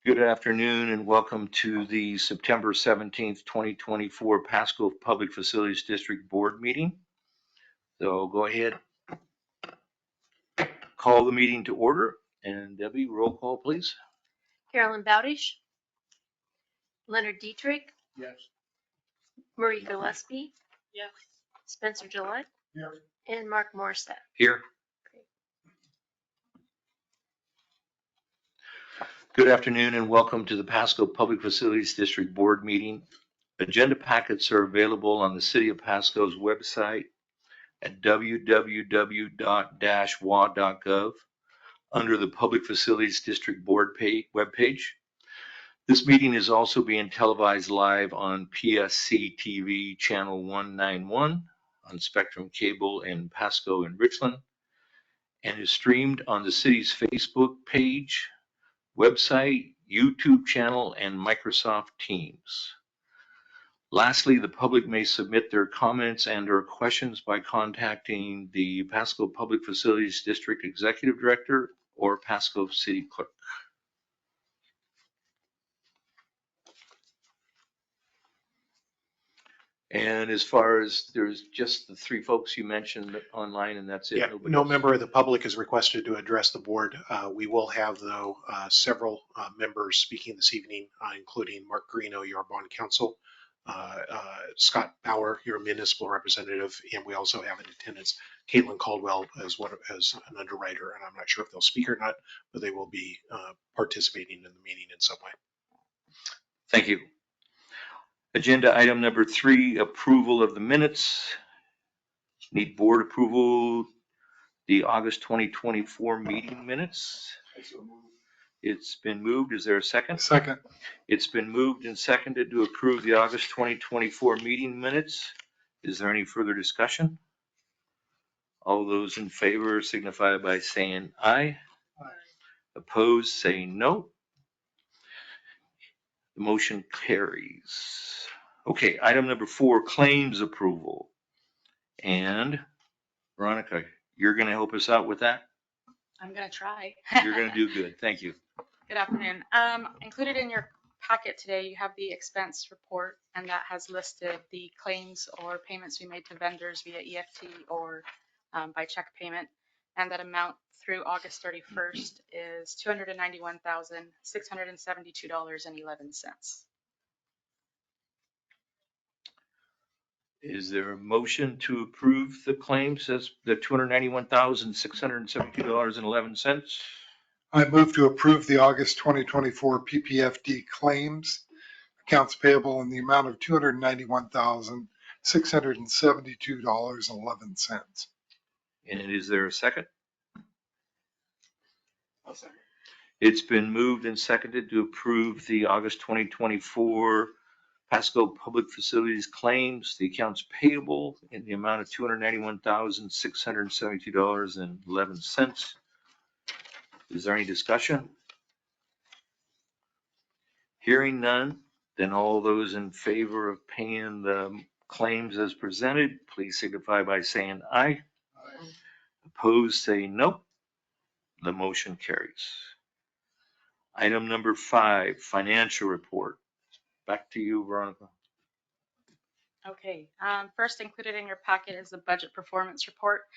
Good afternoon and welcome to the September 17th, 2024 Pasco Public Facilities District Board meeting. So go ahead, call the meeting to order, and Debbie, roll call, please. Carolyn Bowdish, Leonard Dietrich, Yes. Marie Gillespie, Yes. Spencer Gillette, Yes. and Mark Morissette. Here. Good afternoon and welcome to the Pasco Public Facilities District Board meeting. Agenda packets are available on the City of Pasco's website at www.wa.gov under the Public Facilities District Board webpage. This meeting is also being televised live on PSC-TV channel 191 on Spectrum Cable in Pasco and Richland, and is streamed on the city's Facebook page, website, YouTube channel, and Microsoft Teams. Lastly, the public may submit their comments and/or questions by contacting the Pasco Public Facilities District Executive Director or Pasco City Clerk. And as far as there's just the three folks you mentioned online, and that's it. Yeah, no member of the public is requested to address the board. We will have, though, several members speaking this evening, including Mark Greeno, your bond counsel, Scott Bauer, your municipal representative, and we also have in attendance Caitlin Caldwell as an underwriter, and I'm not sure if they'll speak or not, but they will be participating in the meeting in some way. Thank you. Agenda item number 3, approval of the minutes. Need board approval, the August 2024 meeting minutes. It's been moved. Is there a second? Second. It's been moved and seconded to approve the August 2024 meeting minutes. Is there any further discussion? All those in favor signify by saying aye. Aye. Opposed, say no. The motion carries. Okay, item number 4, claims approval. And Veronica, you're going to help us out with that? I'm going to try. You're going to do good. Thank you. Good afternoon. Included in your packet today, you have the expense report, and that has listed the claims or payments we made to vendors via EFT or by check payment. And that amount through August 31st is $291,672.11. Is there a motion to approve the claims as the $291,672.11? I move to approve the August 2024 PPFD claims, accounts payable in the amount of $291,672.11. And is there a second? I'll second. It's been moved and seconded to approve the August 2024 Pasco Public Facilities claims, the accounts payable in the amount of $291,672.11. Is there any discussion? Hearing none, then all those in favor of paying the claims as presented, please signify by saying aye. Aye. Opposed, say no. The motion carries. Item number 5, financial report. Back to you, Veronica. Okay, first included in your packet is the budget performance report.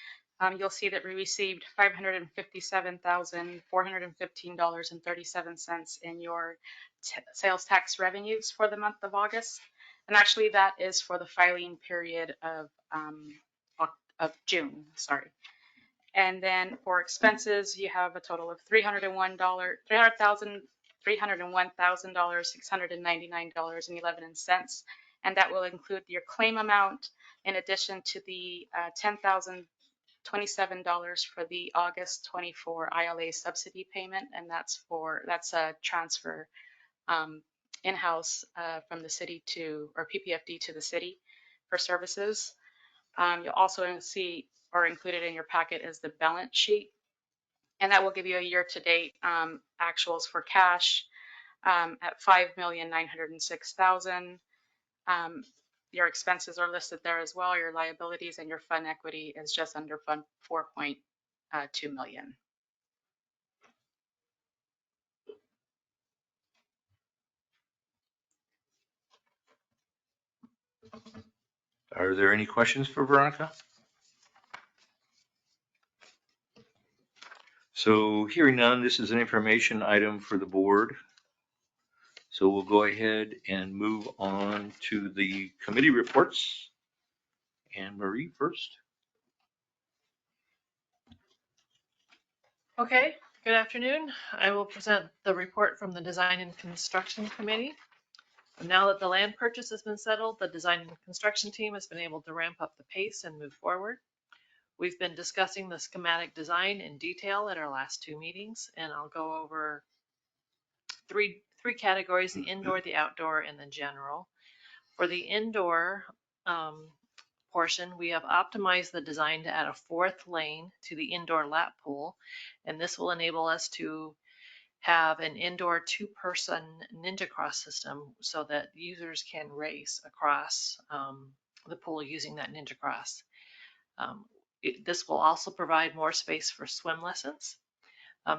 You'll see that we received $557,415.37 in your sales tax revenues for the month of August. And actually that is for the filing period of June, sorry. And then for expenses, you have a total of $301,699.11, and that will include your claim amount in addition to the $10,027 for the August 24 ILA subsidy payment, and that's a transfer in-house from the city to, or PPFD to the city for services. You'll also see, or included in your packet, is the balance sheet, and that will give you a year-to-date actuals for cash at $5,906,000. Your expenses are listed there as well. Your liabilities and your fund equity is just under fund 4.2 million. Are there any questions for Veronica? So hearing none, this is an information item for the board. So we'll go ahead and move on to the committee reports. And Marie first. Okay, good afternoon. I will present the report from the Design and Construction Committee. Now that the land purchase has been settled, the design and construction team has been able to ramp up the pace and move forward. We've been discussing the schematic design in detail at our last 2 meetings, and I'll go over three categories: the indoor, the outdoor, and the general. For the indoor portion, we have optimized the design to add a 4th lane to the indoor lap pool, and this will enable us to have an indoor 2-person ninja cross system so that users can race across the pool using that ninja cross. This will also provide more space for swim lessons.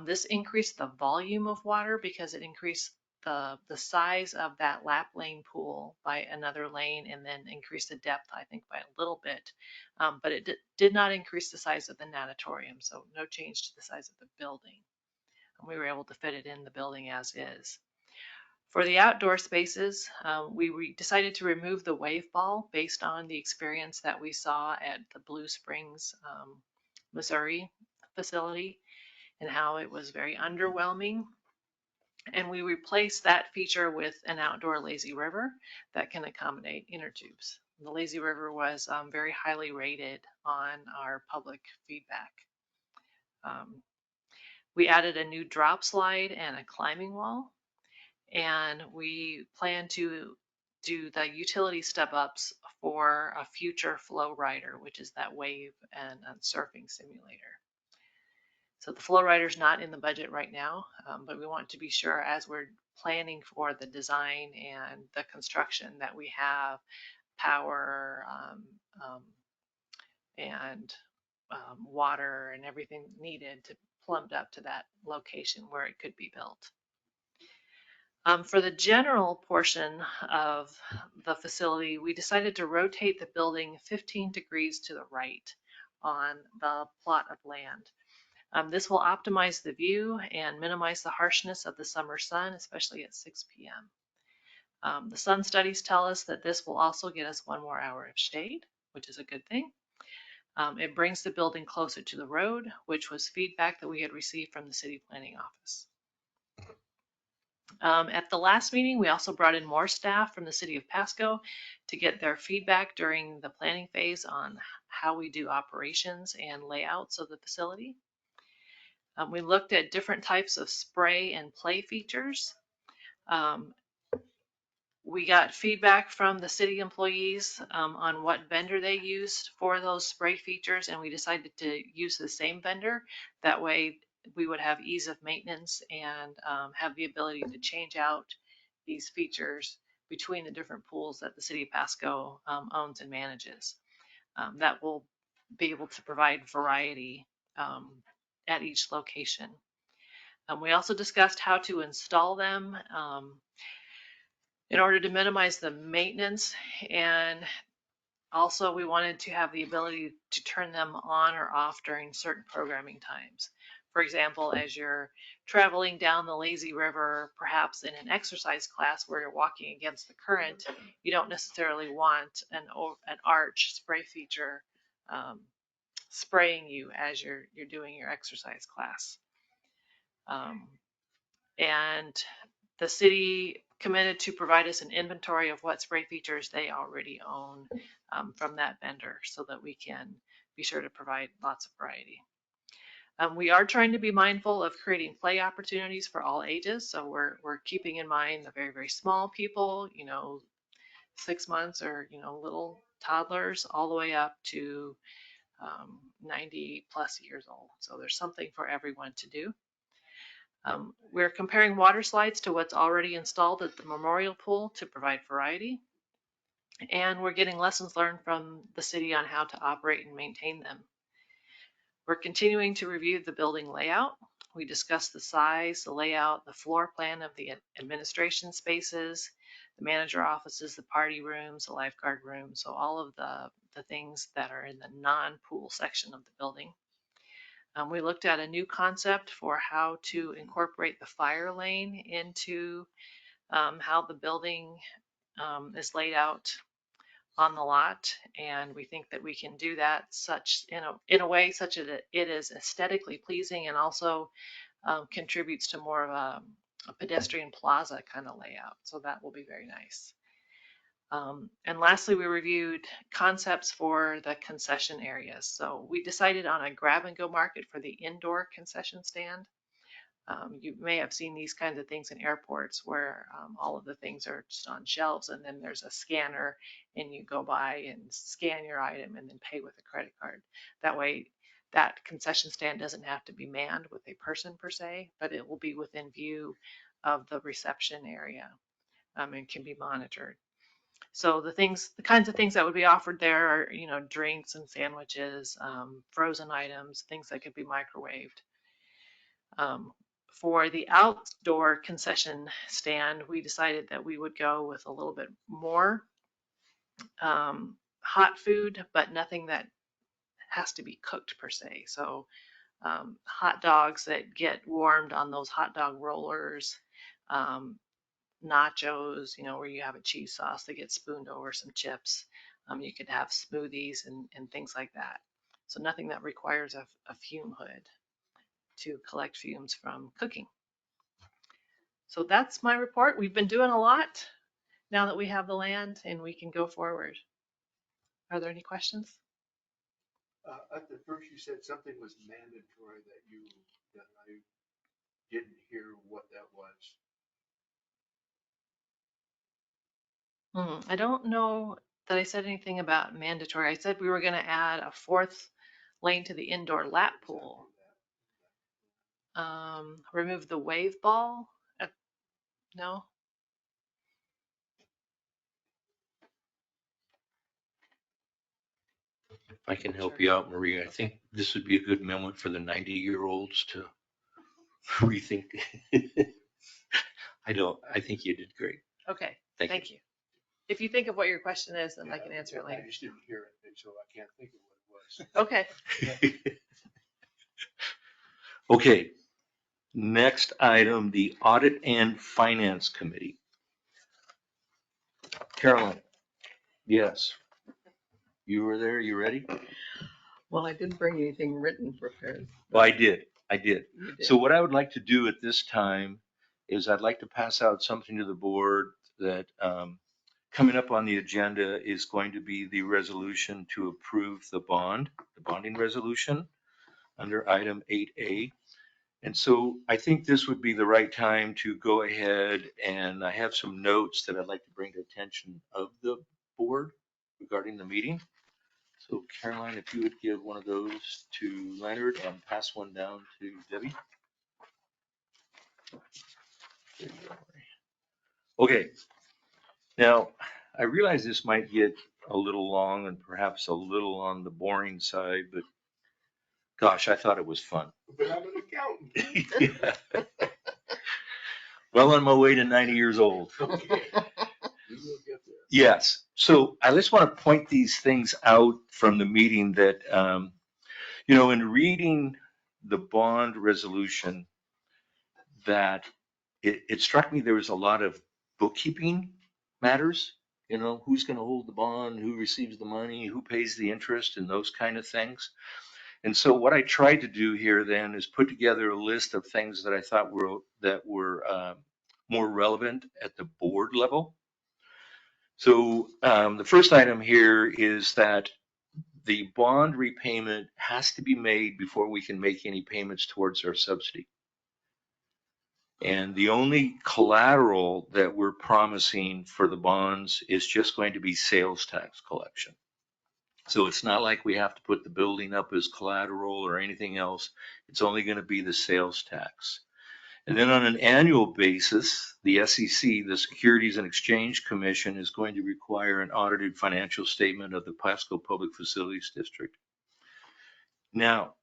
This increased the volume of water because it increased the size of that lap lane pool by another lane, and then increased the depth, I think, by a little bit. But it did not increase the size of the natatorium, so no change to the size of the building. And we were able to fit it in the building as is. For the outdoor spaces, we decided to remove the wave ball based on the experience that we saw at the Blue Springs, Missouri facility, and how it was very underwhelming. And we replaced that feature with an outdoor lazy river that can accommodate inner tubes. The lazy river was very highly rated on our public feedback. We added a new drop slide and a climbing wall, and we plan to do the utility step-ups for a future flow rider, which is that wave and surfing simulator. So the flow rider is not in the budget right now, but we want to be sure as we're planning for the design and the construction that we have power and water and everything needed to plumbed up to that location where it could be built. For the general portion of the facility, we decided to rotate the building 15 degrees to the right on the plot of land. This will optimize the view and minimize the harshness of the summer sun, especially at 6 p.m. The sun studies tell us that this will also get us 1 more hour of shade, which is a good thing. It brings the building closer to the road, which was feedback that we had received from the city planning office. At the last meeting, we also brought in more staff from the city of Pasco to get their feedback during the planning phase on how we do operations and layouts of the facility. We looked at different types of spray and play features. We got feedback from the city employees on what vendor they used for those spray features, and we decided to use the same vendor. That way we would have ease of maintenance and have the ability to change out these features between the different pools that the city of Pasco owns and manages. That will be able to provide variety at each location. We also discussed how to install them in order to minimize the maintenance, and also we wanted to have the ability to turn them on or off during certain programming times. For example, as you're traveling down the lazy river, perhaps in an exercise class where you're walking against the current, you don't necessarily want an arch spray feature spraying you as you're doing your exercise class. And the city committed to provide us an inventory of what spray features they already own from that vendor so that we can be sure to provide lots of variety. We are trying to be mindful of creating play opportunities for all ages. So we're keeping in mind the very, very small people, 6 months or, little toddlers all the way up to 90 plus years old. So there's something for everyone to do. We're comparing water slides to what's already installed at the memorial pool to provide variety. And we're getting lessons learned from the city on how to operate and maintain them. We're continuing to review the building layout. We discussed the size, the layout, the floor plan of the administration spaces, the manager offices, the party rooms, the lifeguard room. So all of the things that are in the non-pool section of the building. We looked at a new concept for how to incorporate the fire lane into how the building is laid out on the lot, and we think that we can do that such in a way such that it is aesthetically pleasing and also contributes to more of a pedestrian plaza kind of layout. So that will be very nice. And lastly, we reviewed concepts for the concession areas. So we decided on a grab and go market for the indoor concession stand. You may have seen these kinds of things in airports where all of the things are just on shelves, and then there's a scanner and you go by and scan your item and then pay with a credit card. That way that concession stand doesn't have to be manned with a person per se, but it will be within view of the reception area and can be monitored. So the kinds of things that would be offered there are, drinks and sandwiches, frozen items, things that could be microwaved. For the outdoor concession stand, we decided that we would go with a little bit more hot food, but nothing that has to be cooked per se. So hot dogs that get warmed on those hot dog rollers, nachos, where you have a cheese sauce that gets spooned over some chips. You could have smoothies and things like that. So nothing that requires a fume hood to collect fumes from cooking. So that's my report. We've been doing a lot now that we have the land and we can go forward. Are there any questions? At the first you said something was mandatory that I didn't hear what that was. I don't know that I said anything about mandatory. I said we were going to add a 4th lane to the indoor lap pool. Remove the wave ball. No. If I can help you out, Maria, I think this would be a good moment for the 90-year-olds to rethink. I think you did great. Okay, Thank you. you. If you think of what your question is, then I can answer it later. I just didn't hear it, so I can't think of what it was. Okay. Okay, next item, the Audit and Finance Committee. Caroline, yes. You were there, you ready? Well, I didn't bring anything written prepared. Well, I did. You did. So what I would like to do at this time is I'd like to pass out something to the board that coming up on the agenda is going to be the resolution to approve the bonding resolution under item 8A. And so I think this would be the right time to go ahead, and I have some notes that I'd like to bring to attention of the board regarding the meeting. So Caroline, if you would give one of those to Leonard and pass one down to Debbie. There you go. Okay. Now, I realize this might get a little long and perhaps a little on the boring side, but gosh, I thought it was fun. But I'm an accountant. Yeah. Well, on my way to 90 years old. Okay. We will get there. Yes. So I just want to point these things out from the meeting that, in reading the bond resolution, that it struck me there was a lot of bookkeeping matters, who's going to hold the bond, who receives the money, who pays the interest, and those kind of things. And so what I tried to do here then is put together a list of things that I thought were more relevant at the board level. So the first item here is that the bond repayment has to be made before we can make any payments towards our subsidy. And the only collateral that we're promising for the bonds is just going to be sales tax collection. So it's not like we have to put the building up as collateral or anything else. It's only going to be the sales tax. And then on an annual basis, the SEC, the Securities and Exchange Commission, is going to require an audited financial statement of the Pasco Public Facilities District. Now,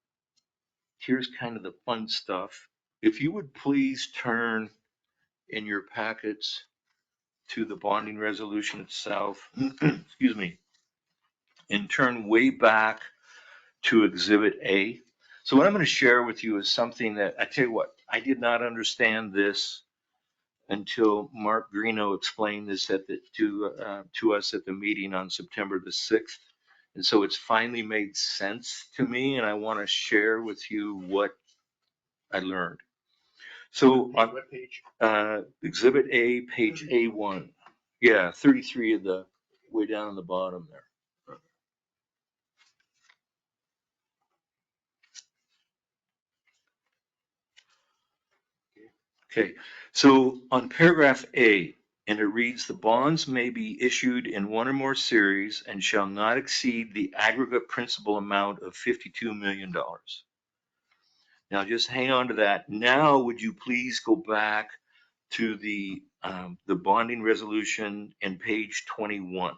here's kind of the fun stuff. If you would please turn in your packets to the bonding resolution itself, excuse me, and turn way back to Exhibit A. So what I'm going to share with you is something that, I tell you what, I did not understand this until Mark Greeno explained this to us at the meeting on September the 6th. And so it's finally made sense to me, and I want to share with you what I learned. So on What page? Exhibit A, page A1. Yeah, 33 of the way down on the bottom there. Okay, so on paragraph A, and it reads, the bonds may be issued in one or more series and shall not exceed the aggregate principal amount of $52 million. Now just hang on to that. Now, would you please go back to the bonding resolution in page 21.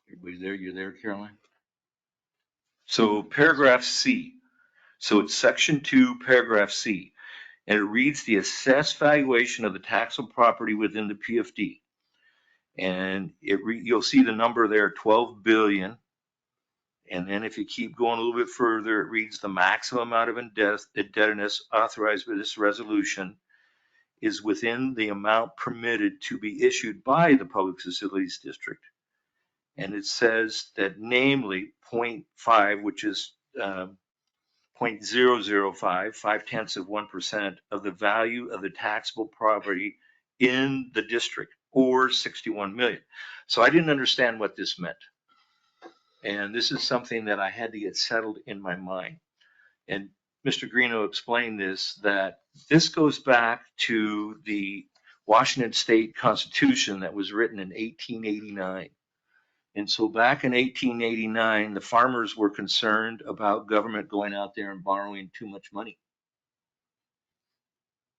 Everybody there? You there, Caroline? So paragraph C. So it's section 2, paragraph C. And it reads the assessed valuation of the taxable property within the PFD. And you'll see the number there, 12 billion. And then if you keep going a little bit further, it reads the maximum amount of indebtedness authorized by this resolution is within the amount permitted to be issued by the Public Facilities District. And it says that namely 0.5, which is 0.005, 0.5% of the value of the taxable property in the district, or 61 million. So I didn't understand what this meant. And this is something that I had to get settled in my mind. And Mr. Greeno explained this, that this goes back to the Washington State Constitution that was written in 1889. And so back in 1889, the farmers were concerned about government going out there and borrowing too much money.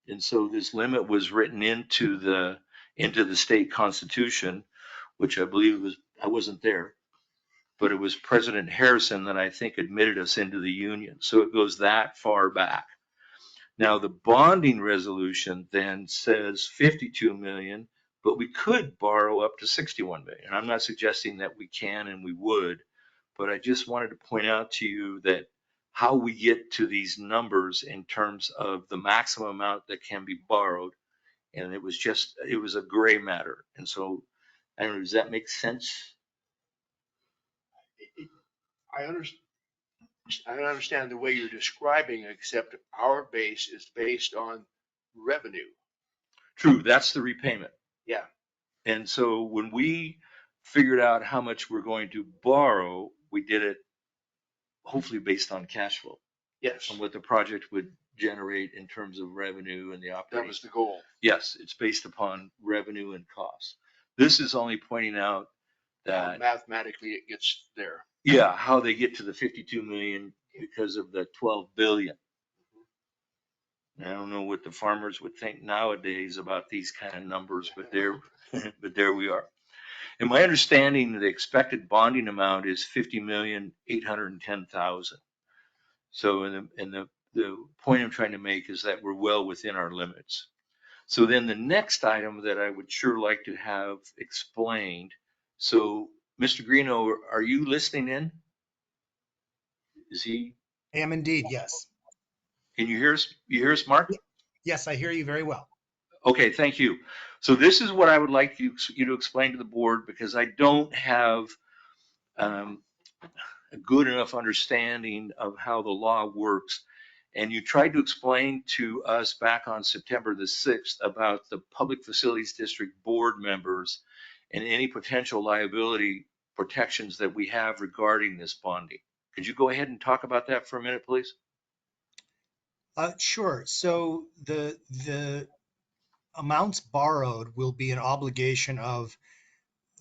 And so this limit was written into the state constitution, which I believe I wasn't there, but it was President Harrison that I think admitted us into the union. So it goes that far back. Now the bonding resolution then says 52 million, but we could borrow up to 61 million. I'm not suggesting that we can and we would, but I just wanted to point out to you that how we get to these numbers in terms of the maximum amount that can be borrowed. And it was a gray matter. And so, I don't know, does that make sense? I understand the way you're describing, except our base is based on revenue. True, that's the repayment. Yeah. And so when we figured out how much we're going to borrow, we did it hopefully based on cash flow. Yes. And what the project would generate in terms of revenue and the operating. That was the goal. Yes, it's based upon revenue and costs. This is only pointing out that mathematically it gets there. Yeah, how they get to the 52 million because of the 12 billion. I don't know what the farmers would think nowadays about these kind of numbers, but there we are. And my understanding, the expected bonding amount is 50,810,000. So, the point I'm trying to make is that we're well within our limits. So then the next item that I would sure like to have explained. So, Mr. Greeno, are you listening in? Is he? I am indeed, yes. Can you hear us? You hear us, Mark? Yes, I hear you very well. Okay, thank you. So this is what I would like you to explain to the board, because I don't have a good enough understanding of how the law works. And you tried to explain to us back on September the 6th about the Public Facilities District board members and any potential liability protections that we have regarding this bonding. Could you go ahead and talk about that for a minute, please? Sure. So the amounts borrowed will be an obligation of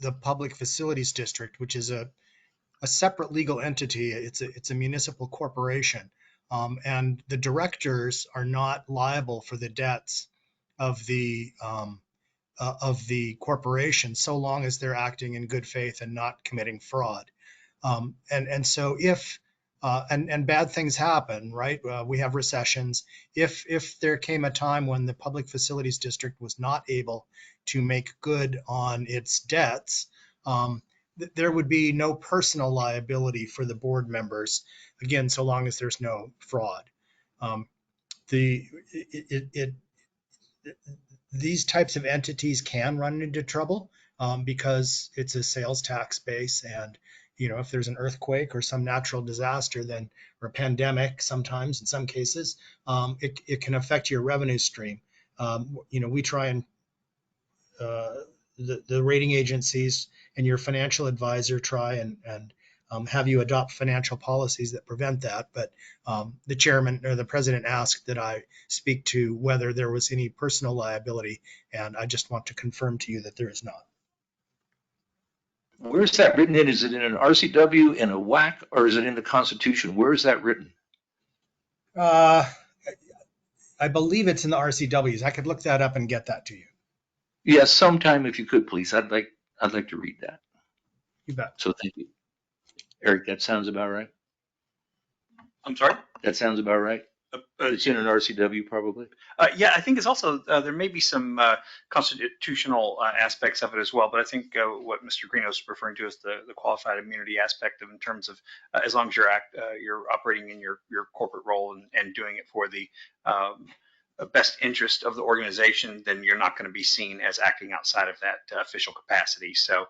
the Public Facilities District, which is a separate legal entity. It's a municipal corporation. And the directors are not liable for the debts of the corporation, so long as they're acting in good faith and not committing fraud. And so if and bad things happen, right? We have recessions. If there came a time when the Public Facilities District was not able to make good on its debts, there would be no personal liability for the board members, again, so long as there's no fraud. These types of entities can run into trouble because it's a sales tax base, and if there's an earthquake or some natural disaster, then or a pandemic, sometimes in some cases, it can affect your revenue stream. We try and the rating agencies and your financial advisor try and have you adopt financial policies that prevent that. But the chairman or the president asked that I speak to whether there was any personal liability, and I just want to confirm to you that there is not. Where is that written in? Is it in an RCW, in a WAC, or is it in the Constitution? Where is that written? I believe it's in the RCWs. I could look that up and get that to you. Yes, sometime if you could, please. I'd like to read that. You bet. So thank you. Eric, that sounds about right. I'm sorry? That sounds about right. It's in an RCW probably. Yeah, I think it's also, there may be some constitutional aspects of it as well, but I think what Mr. Greeno is referring to is the qualified immunity aspect of in terms of as long as you're operating in your corporate role and doing it for the best interest of the organization, then you're not going to be seen as acting outside of that official capacity. So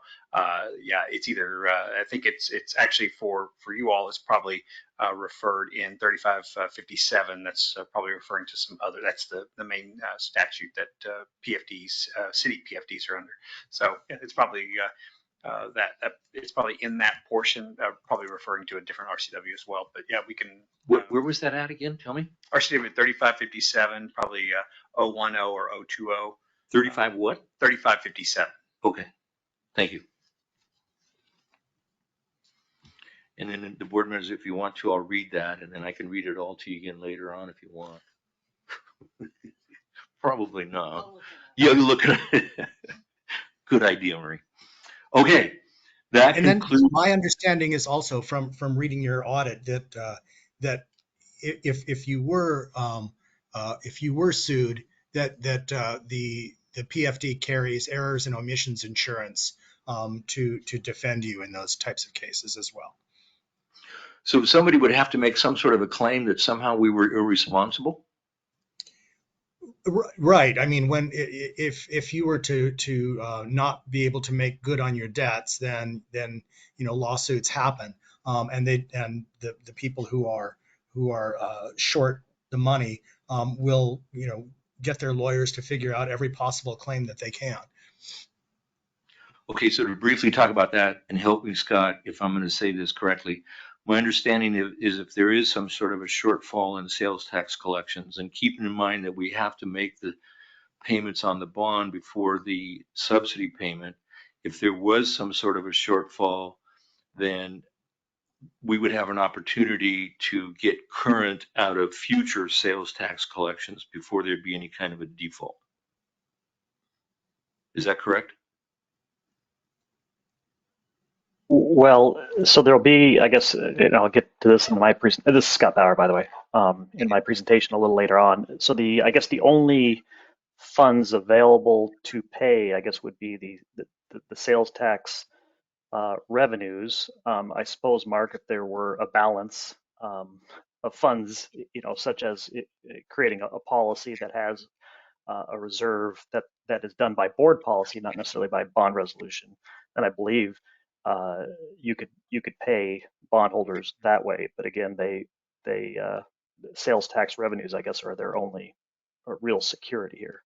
yeah, it's either I think it's actually for you all, it's probably referred in 3557. That's probably referring to some other. That's the main statute that PFDs, city PFDs are under. So it's probably that it's probably in that portion, probably referring to a different RCW as well. But yeah, we can. Where was that at again? Tell me. RCW 3557, probably 010 or 020. 35 what? 3557. Okay, thank you. And then the board members, if you want to, I'll read that, and then I can read it all to you again later on if you want. Probably not. Yeah, look at it. Good idea, Marie. Okay, that concludes. Then my understanding is also from reading your audit that if you were sued, that the PFD carries errors and omissions insurance to defend you in those types of cases as well. So somebody would have to make some sort of a claim that somehow we were irresponsible? Right. I mean, if you were to not be able to make good on your debts, then lawsuits happen, and the people who are short the money will get their lawyers to figure out every possible claim that they can. Okay, so to briefly talk about that and help me, Scott, if I'm going to say this correctly, my understanding is if there is some sort of a shortfall in sales tax collections, and keeping in mind that we have to make the payments on the bond before the subsidy payment, if there was some sort of a shortfall, then we would have an opportunity to get current out of future sales tax collections before there'd be any kind of a default. Is that correct? Well, so there'll be, I guess, and I'll get to this in my presentation. This is Scott Bauer, by the way, in my presentation a little later on. So I guess the only funds available to pay, I guess, would be the sales tax revenues. I suppose, Mark, if there were a balance of funds, such as creating a policy that has a reserve that is done by board policy, not necessarily by bond resolution, then I believe you could pay bondholders that way. But again, sales tax revenues, I guess, are their only real security here.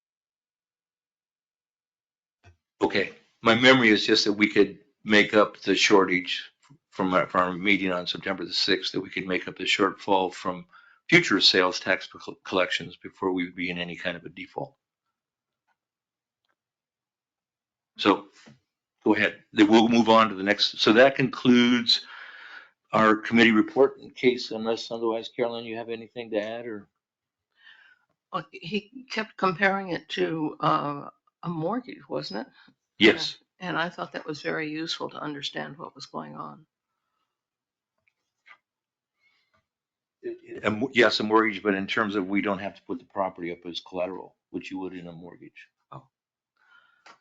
Okay, my memory is just that we could make up the shortage from our meeting on September the 6th, that we could make up the shortfall from future sales tax collections before we would be in any kind of a default. So go ahead. Then we'll move on to the next. So that concludes our committee report, in case, unless otherwise, Carolyn, you have anything to add? Or He kept comparing it to a mortgage, wasn't it? Yes. And I thought that was very useful to understand what was going on. Yes, a mortgage, but in terms of we don't have to put the property up as collateral, which you would in a mortgage. Oh.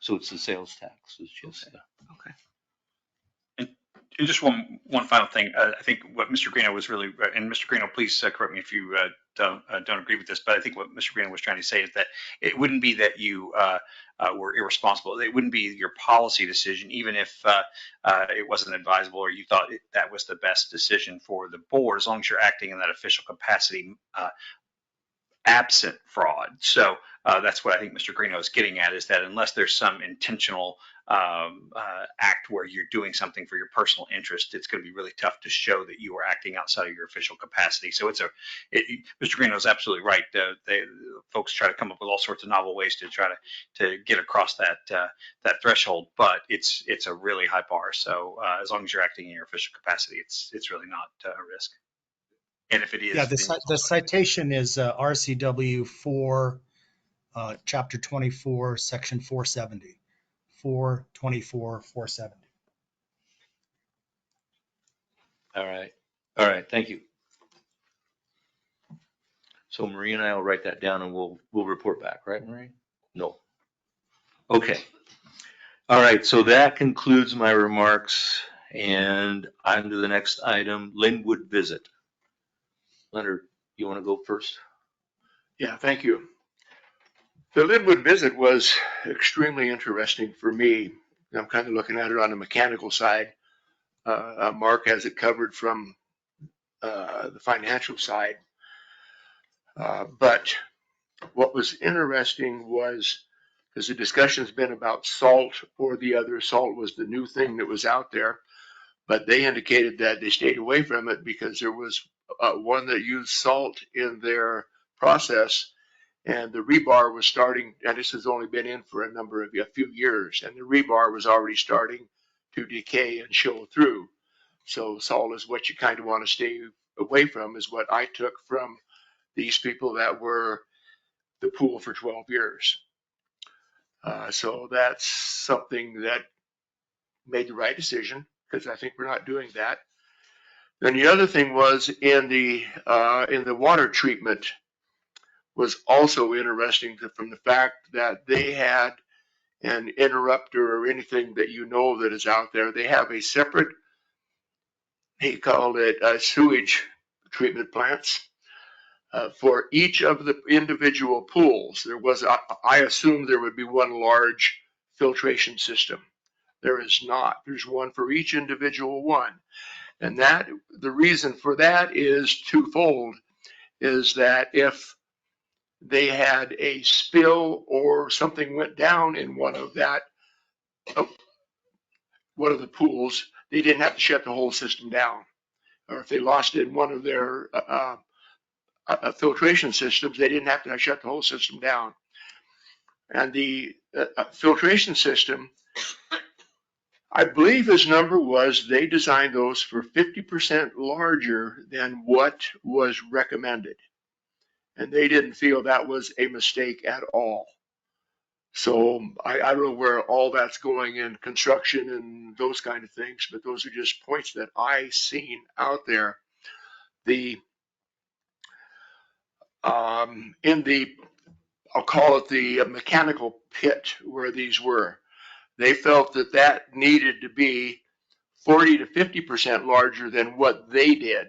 So it's the sales tax. It's just, Okay. And just one final thing. I think what Mr. Greeno was really, and Mr. Greeno, please correct me if you don't agree with this, but I think what Mr. Greeno was trying to say is that it wouldn't be that you were irresponsible. It wouldn't be your policy decision, even if it wasn't advisable or you thought that was the best decision for the board, as long as you're acting in that official capacity absent fraud. So that's what I think Mr. Greeno is getting at, is that unless there's some intentional act where you're doing something for your personal interest, it's going to be really tough to show that you are acting outside of your official capacity. So Mr. Greeno is absolutely right. Folks try to come up with all sorts of novel ways to try to get across that threshold, but it's a really high bar. So as long as you're acting in your official capacity, it's really not a risk. And if it is, Yeah, the citation is RCW 4, Chapter 24, Section 470. 424, 470. all right. Thank you. So Marie and I will write that down and we'll report back, right, Marie? No. Okay. All right. So that concludes my remarks, and on to the next item, Linwood visit. Leonard, you want to go first? Yeah, thank you. The Linwood visit was extremely interesting for me. I'm kind of looking at it on the mechanical side. Mark has it covered from the financial side. But what was interesting was, because the discussion's been about salt or the other, salt was the new thing that was out there, but they indicated that they stayed away from it because there was one that used salt in their process, and the rebar was starting, and this has only been in for a few years, and the rebar was already starting to decay and show through. So salt is what you kind of want to stay away from, is what I took from these people that were the pool for 12 years. So that's something that made the right decision, because I think we're not doing that. Then the other thing was in the water treatment was also interesting from the fact that they had an interrupter or anything that you know that is out there. They have a separate, he called it sewage treatment plants for each of the individual pools. There was, I assumed there would be one large filtration system. There is not. There's one for each individual one. And that, the reason for that is twofold, is that if they had a spill or something went down in one of the pools, they didn't have to shut the whole system down. Or if they lost it in one of their filtration systems, they didn't have to shut the whole system down. And the filtration system, I believe his number was, they designed those for 50% larger than what was recommended. And they didn't feel that was a mistake at all. So I don't know where all that's going in construction and those kind of things, but those are just points that I seen out there. In the, I'll call it the mechanical pit where these were, they felt that that needed to be 40 to 50% larger than what they did,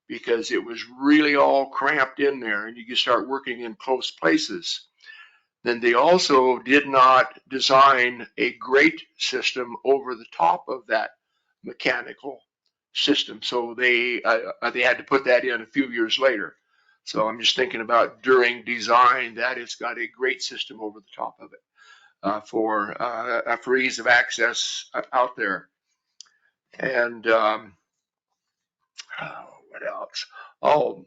because it was really all cramped in there and you could start working in close places. Then they also did not design a grate system over the top of that mechanical system. So they had to put that in a few years later. So I'm just thinking about during design that it's got a grate system over the top of it for ease of access out there. And what else? Oh,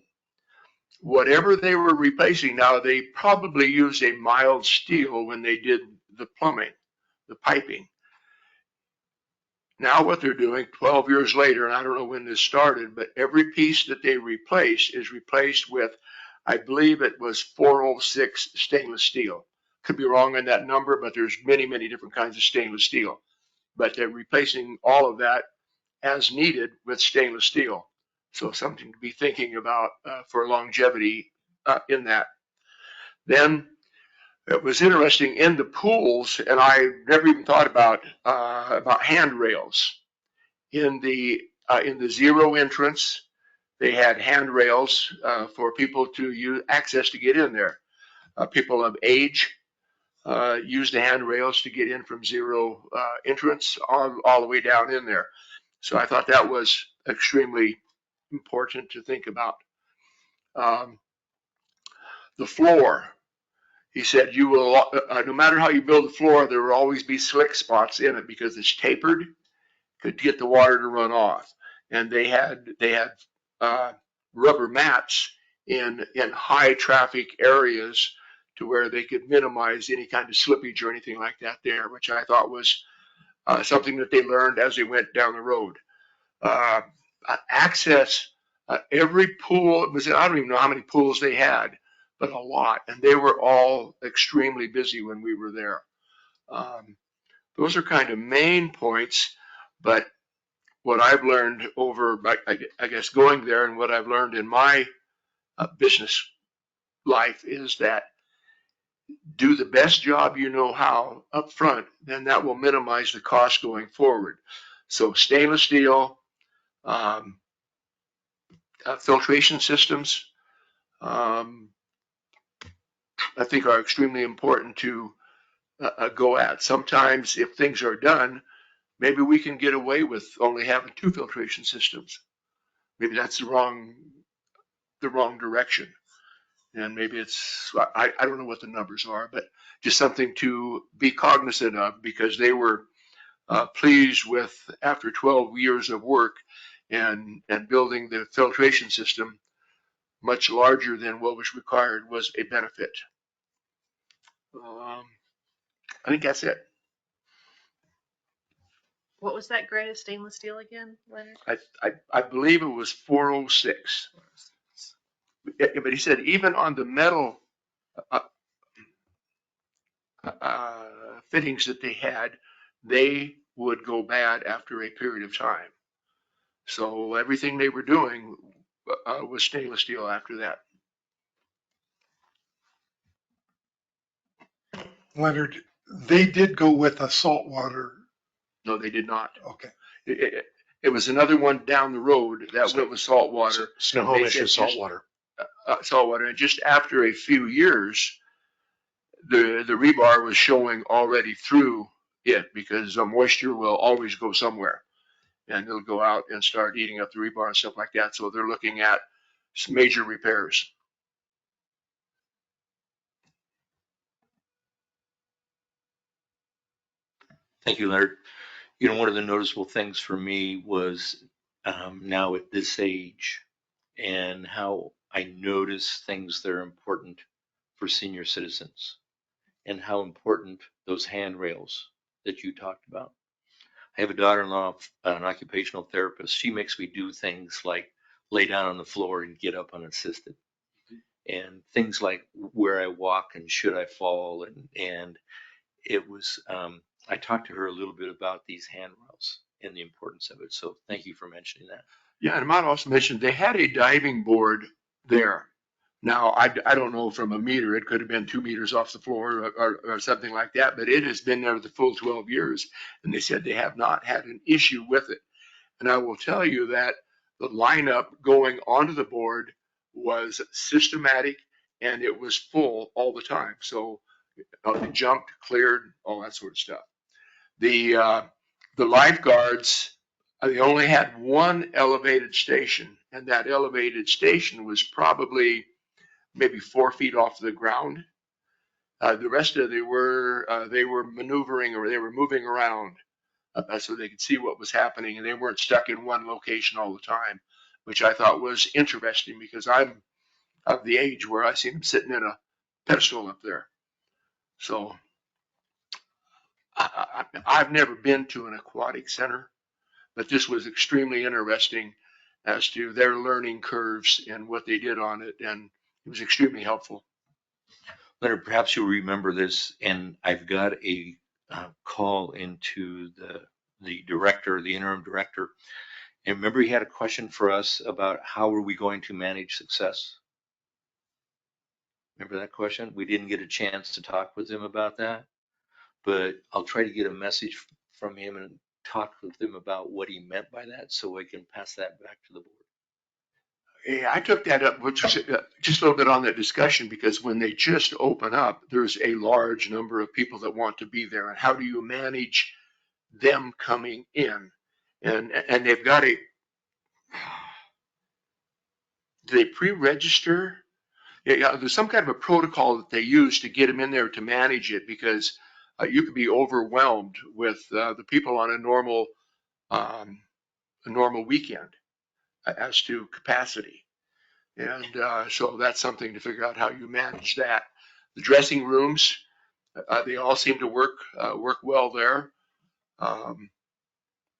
whatever they were replacing, now they probably used a mild steel when they did the plumbing, the piping. Now what they're doing 12 years later, and I don't know when this started, but every piece that they replace is replaced with I believe it was 406 stainless steel. Could be wrong on that number, but there's many, many different kinds of stainless steel. But they're replacing all of that as needed with stainless steel. So something to be thinking about for longevity in that. Then it was interesting in the pools, and I never even thought about handrails. In the zero entrance, they had handrails for people to use access to get in there. People of age use the handrails to get in from zero entrance all the way down in there. So I thought that was extremely important to think about. The floor, he said, you will, no matter how you build the floor, there will always be slick spots in it because it's tapered, could get the water to run off. And they had rubber mats in high traffic areas to where they could minimize any kind of slippage or anything like that there, which I thought was something that they learned as they went down the road. Access, every pool, I don't even know how many pools they had, but a lot. And they were all extremely busy when we were there. Those are kind of main points, but what I've learned over, I guess, going there and what I've learned in my business life is that do the best job you know how up front, then that will minimize the cost going forward. So stainless steel, filtration systems, I think are extremely important to go at. Sometimes if things are done, maybe we can get away with only having 2 filtration systems. Maybe that's the wrong direction. And maybe it's, I don't know what the numbers are, but just something to be cognizant of, because they were pleased with, after 12 years of work and building the filtration system much larger than what was required was a benefit. I think that's it. What was that grade of stainless steel again, Leonard? I believe it was 406. But he said even on the metal fittings that they had, they would go bad after a period of time. So everything they were doing was stainless steel after that. Leonard, they did go with a saltwater. No, they did not. Okay. It was another one down the road that went with saltwater. Snohomish is saltwater. Saltwater, and just after a few years, the rebar was showing already through it, because the moisture will always go somewhere, and it'll go out and start eating up the rebar and stuff like that. So they're looking at some major repairs. Thank you, Leonard. You know, one of the noticeable things for me was now at this age, and how I notice things that are important for senior citizens, and how important those handrails that you talked about. I have a daughter-in-law, an occupational therapist. She makes me do things like lay down on the floor and get up unassisted, and things like where I walk and should I fall, and it was I talked to her a little bit about these handrails and the importance of it. So thank you for mentioning that. Yeah, and I might also mention they had a diving board there. Now, I don't know from a meter, it could have been 2 meters off the floor or something like that, but it has been there the full 12 years. And they said they have not had an issue with it. And I will tell you that the lineup going onto the board was systematic, and it was full all the time. So they jumped, cleared, all that sort of stuff. The lifeguards, they only had one elevated station, and that elevated station was probably maybe 4 feet off the ground. The rest of they were maneuvering, or they were moving around so they could see what was happening, and they weren't stuck in one location all the time, which I thought was interesting, because I'm of the age where I see them sitting in a pedestal up there. So I've never been to an aquatic center, but this was extremely interesting as to their learning curves and what they did on it. And It was extremely helpful. Leonard, perhaps you'll remember this, and I've got a call into the director, the interim director. And remember, he had a question for us about how are we going to manage success? Remember that question? We didn't get a chance to talk with him about that, but I'll try to get a message from him and talk with him about what he meant by that so we can pass that back to the board. Yeah, I took that up, which is just a little bit on that discussion, because when they just open up, there's a large number of people that want to be there. And how do you manage them coming in? And they've got do they pre-register? Yeah, there's some kind of a protocol that they use to get them in there to manage it, because you could be overwhelmed with the people on a normal weekend as to capacity. And so that's something to figure out how you manage that. The dressing rooms, they all seem to work well there.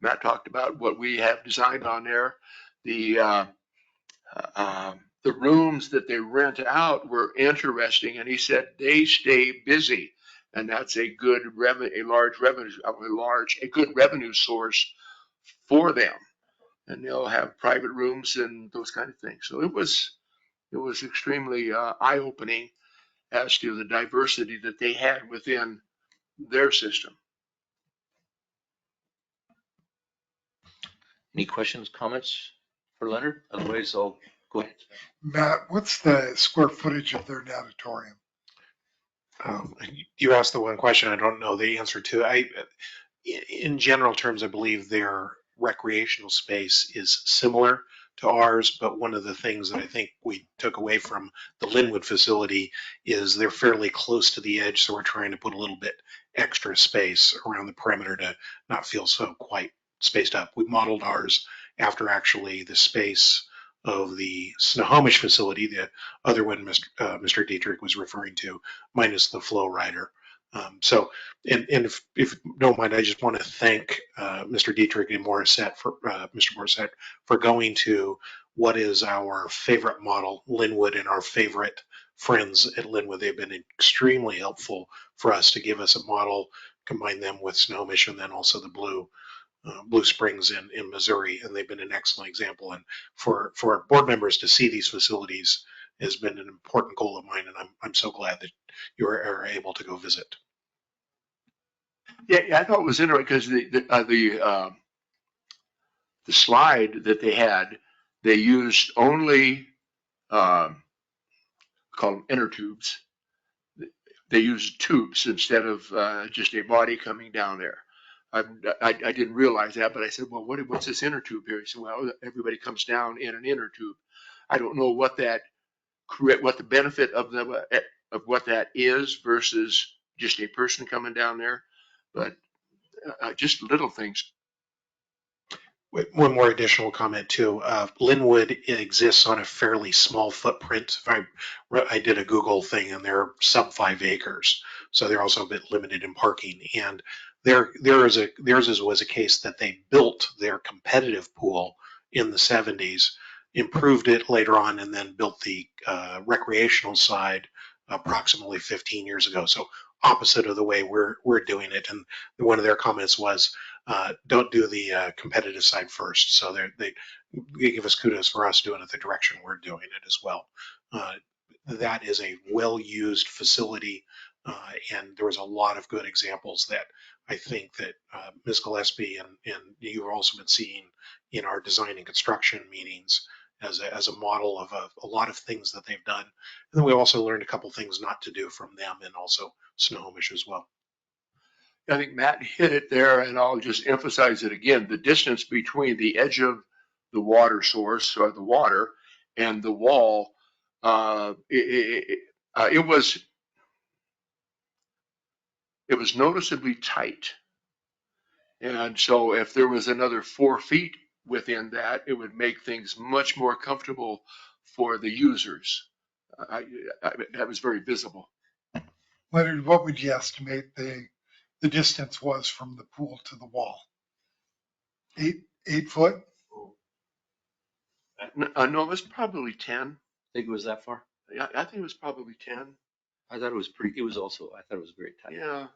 Matt talked about what we have designed on there. The rooms that they rent out were interesting, and he said they stay busy, and that's a good good revenue source for them. And they'll have private rooms and those kind of things. So it was extremely eye-opening as to the diversity that they had within their system. Any questions, comments for Leonard? Otherwise, I'll go ahead. Matt, what's the square footage of their natatorium? You asked the one question I don't know the answer to. In general terms, I believe their recreational space is similar to ours, but one of the things that I think we took away from the Linwood facility is they're fairly close to the edge, so we're trying to put a little bit extra space around the perimeter to not feel so quite spaced up. We modeled ours after actually the space of the Snohomish facility, the other one Mr. Dietrich was referring to, minus the flow rider. So, and if you don't mind, I just want to thank Mr. Dietrich and Mr. Morissette for going to what is our favorite model, Linwood, and our favorite friends at Linwood. They've been extremely helpful for us to give us a model, combine them with Snohomish, and then also the Blue Springs in Missouri, and they've been an excellent example. And for our board members to see these facilities has been an important goal of mine, and I'm so glad that you are able to go visit. Yeah, I thought it was interesting because the slide that they had, they used only call them inner tubes. They used tubes instead of just a body coming down there. I didn't realize that, but I said, well, what's this inner tube here? He said, well, everybody comes down in an inner tube. I don't know what the benefit of what that is versus just a person coming down there, but just little things. One more additional comment too. Linwood exists on a fairly small footprint. I did a Google thing, and they're sub 5 acres, so they're also a bit limited in parking. And theirs was a case that they built their competitive pool in the 70s, improved it later on, and then built the recreational side approximately 15 years ago. So opposite of the way we're doing it. And one of their comments was, don't do the competitive side first. So they give us kudos for us doing it the direction we're doing it as well. That is a well-used facility, and there was a lot of good examples that I think that Ms. Gillespie and you've also been seeing in our design and construction meetings as a model of a lot of things that they've done. And then we also learned a couple things not to do from them, and also Snohomish as well. I think Matt hit it there, and I'll just emphasize it again. The distance between the edge of the water source or the water and the wall, it was noticeably tight. And so if there was another 4 feet within that, it would make things much more comfortable for the users. That was very visible. Leonard, what would you estimate the distance was from the pool to the wall? 8 foot? No, it was probably 10. Think it was that far? I think it was probably 10. I thought it was pretty, I thought it was a great time. Yeah.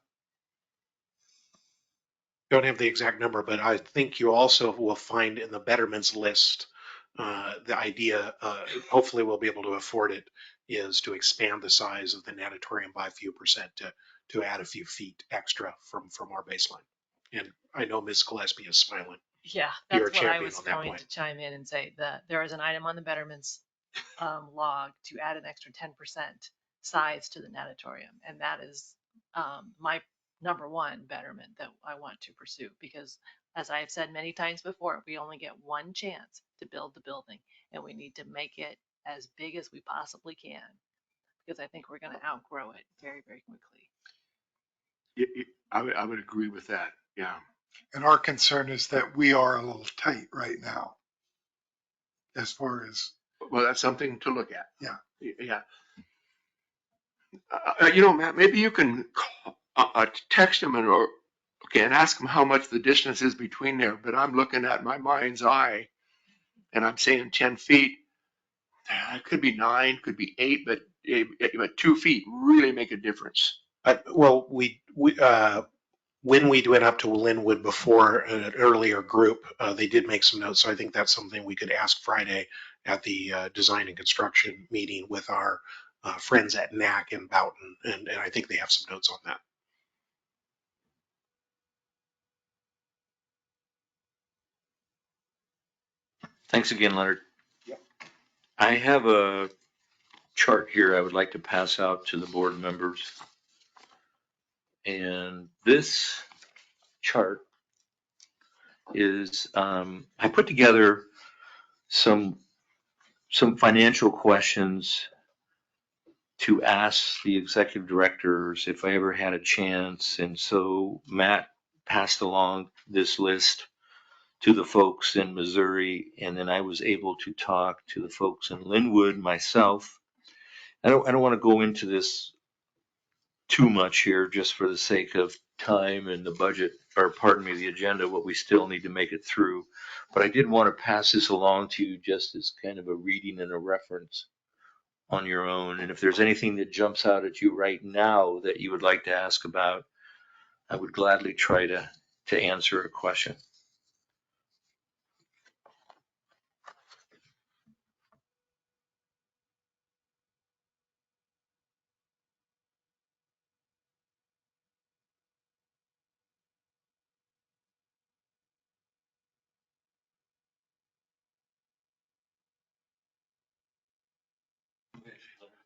Don't have the exact number, but I think you also will find in the betterments list, the idea, hopefully we'll be able to afford it, is to expand the size of the natatorium by a few percent to add a few feet extra from our baseline. And I know Ms. Gillespie is smiling. Yeah, You're a that's what I champion was on that going point. to chime in and say that there is an item on the betterments log to add an extra 10% size to the natatorium. And that is my number one betterment that I want to pursue, because as I have said many times before, we only get one chance to build the building, and we need to make it as big as we possibly can, because I think we're going to outgrow it very, very quickly. I would agree with that. Yeah. And our concern is that we are a little tight right now as far as, Well, that's something to look at. Yeah. Yeah. Matt, maybe you can text him and ask him how much the distance is between there. But I'm looking at my mind's eye, and I'm saying 10 feet. It could be 9, could be 8, but 2 feet really make a difference. Well, when we went up to Linwood before an earlier group, they did make some notes. So I think that's something we could ask Friday at the design and construction meeting with our friends at NAC in Boughton. And I think they have some notes on that. Thanks again, Leonard. Yep. I have a chart here I would like to pass out to the board members. And this chart is, I put together some financial questions to ask the executive directors if I ever had a chance. And so Matt passed along this list to the folks in Missouri, and then I was able to talk to the folks in Linwood myself. I don't want to go into this too much here just for the sake of time and the budget, or pardon me, the agenda, what we still need to make it through. But I did want to pass this along to you just as kind of a reading and a reference on your own. And if there's anything that jumps out at you right now that you would like to ask about, I would gladly try to answer a question.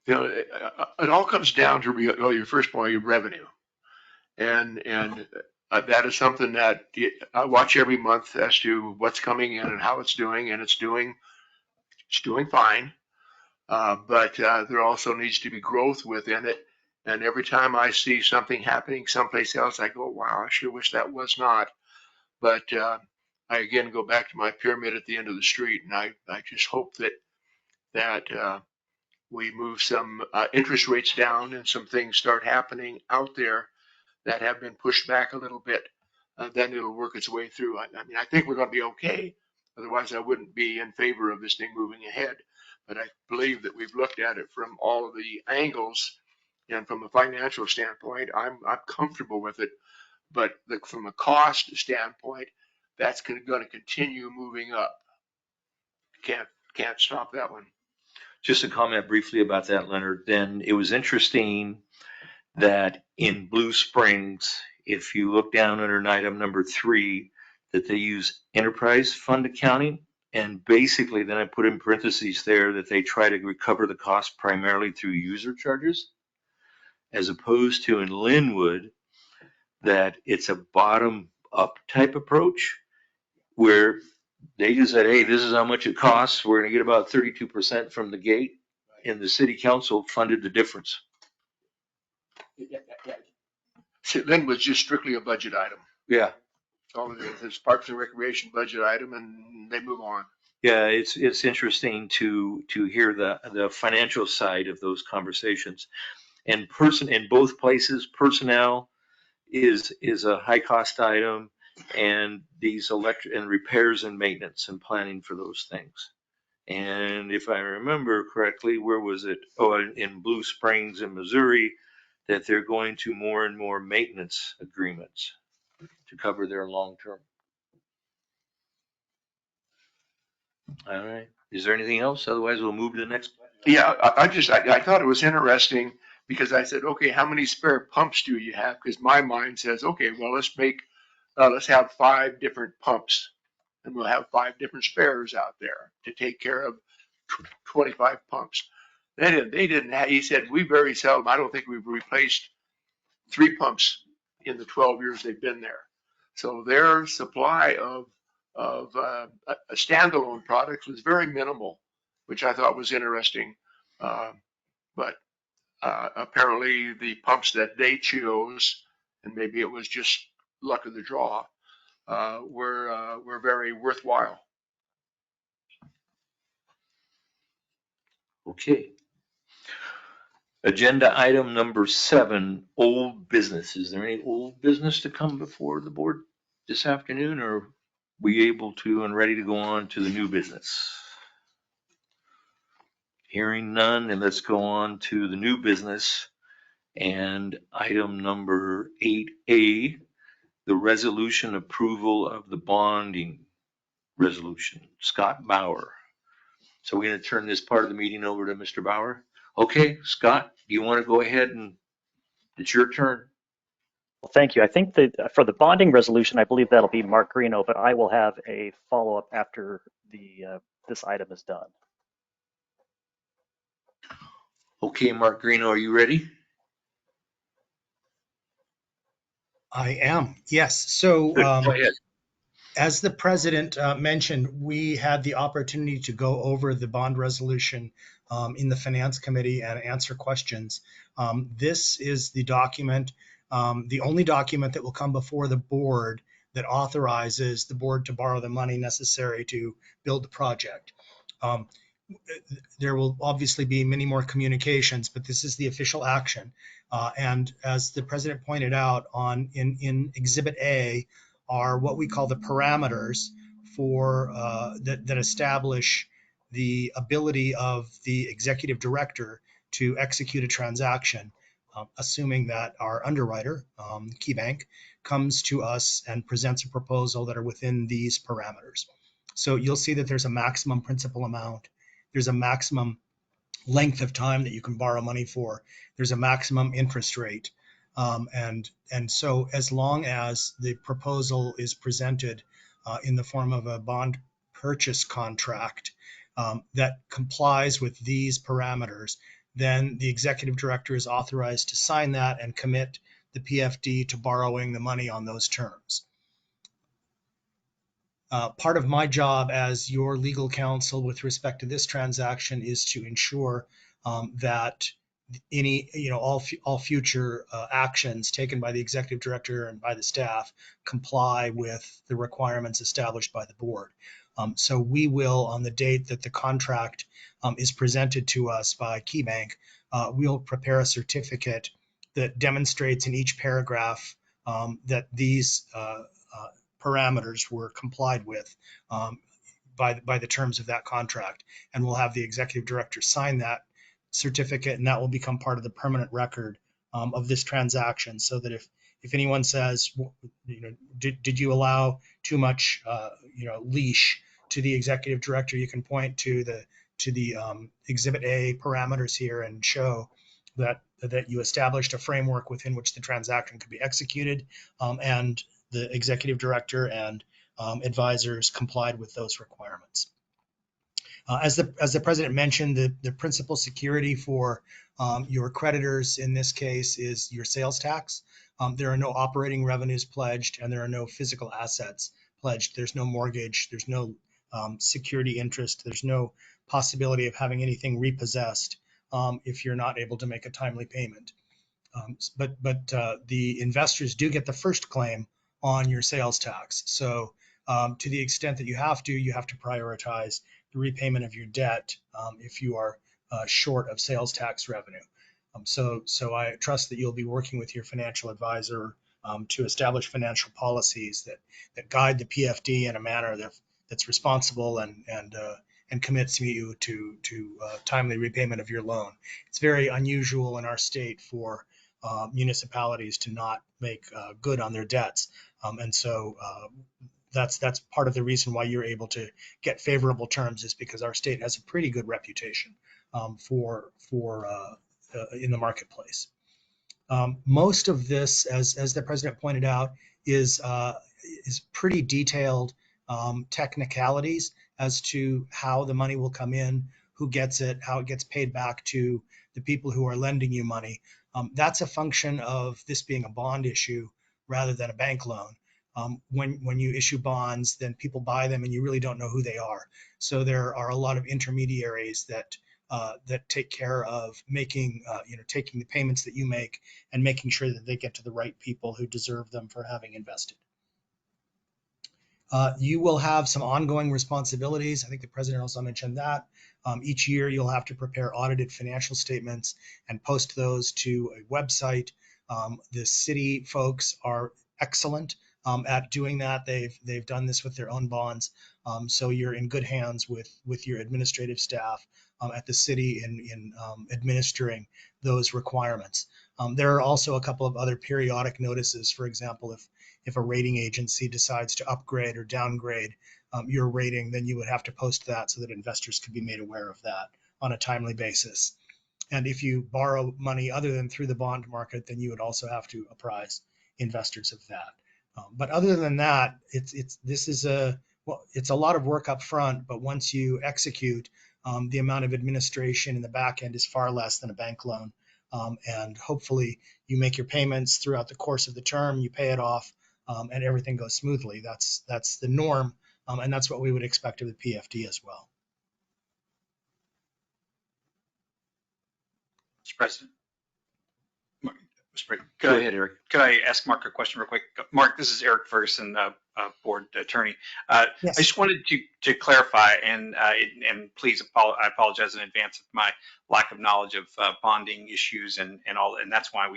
It all comes down to your first point, your revenue. And that is something that I watch every month as to what's coming in and how it's doing, and it's doing fine. But there also needs to be growth within it. And every time I see something happening someplace else, I go, wow, I sure wish that was not. But I again go back to my pyramid at the end of the street, and I just hope that we move some interest rates down and some things start happening out there that have been pushed back a little bit. Then it'll work its way through. I mean, I think we're going to be okay. Otherwise, I wouldn't be in favor of this thing moving ahead. But I believe that we've looked at it from all of the angles, and from a financial standpoint, I'm comfortable with it. But from a cost standpoint, that's going to continue moving up. Can't stop that one. Just a comment briefly about that, Leonard. Then it was interesting that in Blue Springs, if you look down under item number 3, that they use enterprise fund accounting. And basically then I put in parentheses there that they try to recover the cost primarily through user charges, as opposed to in Linwood, that it's a bottom up type approach where they just said, hey, this is how much it costs. We're going to get about 32% from the gate. And the city council funded the difference. See, Linwood's just strictly a budget item. Yeah. All it is. It's Parks and Recreation budget item, and they move on. Yeah, it's interesting to hear the financial side of those conversations. And in both places, personnel is a high cost item, and these electric and repairs and maintenance and planning for those things And if I remember correctly, where was it? Oh, in Blue Springs in Missouri, that they're going to more and more maintenance agreements to cover their long term. All right. Is there anything else? Otherwise, we'll move to the next. Yeah, I thought it was interesting because I said, okay, how many spare pumps do you have? Because my mind says, okay, well, let's have 5 different pumps, and we'll have 5 different spares out there to take care of 25 pumps. They didn't have, he said, we very seldom, I don't think we've replaced 3 pumps in the 12 years they've been there. So their supply of a standalone products was very minimal, which I thought was interesting. But apparently the pumps that they chose, and maybe it was just luck of the draw, were very worthwhile. Okay. Agenda item number 7, old business. Is there any old business to come before the board this afternoon, or are we able to and ready to go on to the new business? Hearing none, and let's go on to the new business. And item number 8A, the resolution approval of the bonding resolution. Scott Bauer. So we're going to turn this part of the meeting over to Mr. Bauer. Okay, Scott, do you want to go ahead and it's your turn? Well, thank you. I think that for the bonding resolution, I believe that'll be Mark Greeno, but I will have a follow-up after this item is done. Okay, Mark Greeno, are you ready? I am, yes. So Go ahead. as the president mentioned, we had the opportunity to go over the bond resolution in the Finance Committee and answer questions. This is the document, the only document that will come before the board that authorizes the board to borrow the money necessary to build the project. There will obviously be many more communications, but this is the official action. And as the president pointed out, in Exhibit A are what we call the parameters for that establish the ability of the executive director to execute a transaction, assuming that our underwriter, KeyBank, comes to us and presents a proposal that are within these parameters. So you'll see that there's a maximum principal amount. There's a maximum length of time that you can borrow money for. There's a maximum interest rate. And so as long as the proposal is presented in the form of a bond purchase contract that complies with these parameters, then the executive director is authorized to sign that and commit the PFD to borrowing the money on those terms. Part of my job as your legal counsel with respect to this transaction is to ensure that all future actions taken by the executive director and by the staff comply with the requirements established by the board. So we will, on the date that the contract is presented to us by KeyBank, we'll prepare a certificate that demonstrates in each paragraph that these parameters were complied with by the terms of that contract. And we'll have the executive director sign that certificate, and that will become part of the permanent record of this transaction, so that if anyone says, did you allow too much leash to the executive director, you can point to the Exhibit A parameters here and show that you established a framework within which the transaction could be executed, and the executive director and advisors complied with those requirements. As the president mentioned, the principal security for your creditors in this case is your sales tax. There are no operating revenues pledged, and there are no physical assets pledged. There's no mortgage. There's no security interest. There's no possibility of having anything repossessed if you're not able to make a timely payment. But the investors do get the first claim on your sales tax. So to the extent that you have to prioritize the repayment of your debt if you are short of sales tax revenue. So I trust that you'll be working with your financial advisor to establish financial policies that guide the PFD in a manner that's responsible and and commits you to timely repayment of your loan. It's very unusual in our state for municipalities to not make good on their debts, and so that's part of the reason why you're able to get favorable terms, is because our state has a pretty good reputation for in the marketplace. Most of this, as the president pointed out, is pretty detailed technicalities as to how the money will come in, who gets it, how it gets paid back to the people who are lending you money. That's a function of this being a bond issue rather than a bank loan. When you issue bonds, then people buy them and you really don't know who they are. So there are a lot of intermediaries that take care of making, taking the payments that you make and making sure that they get to the right people who deserve them for having invested. You will have some ongoing responsibilities. I think the president also mentioned that. Each year you'll have to prepare audited financial statements and post those to a website. The city folks are excellent at doing that. They've done this with their own bonds. So you're in good hands with your administrative staff at the city in administering those requirements. There are also a couple of other periodic notices. For example, if a rating agency decides to upgrade or downgrade your rating, then you would have to post that so that investors could be made aware of that on a timely basis. And if you borrow money other than through the bond market, then you would also have to apprise investors of that. But other than that, it's a lot of work up front, but once you execute, the amount of administration in the back end is far less than a bank loan. And hopefully you make your payments throughout the course of the term, you pay it off, and everything goes smoothly. That's the norm, and that's what we would expect of the PFD as well. Mr. President. Go ahead, Eric. Could I ask Mark a question real quick? Mark, this is Eric Ferguson, board attorney. Yes. I just wanted to clarify, and please, I apologize in advance of my lack of knowledge of bonding issues and all, and that's why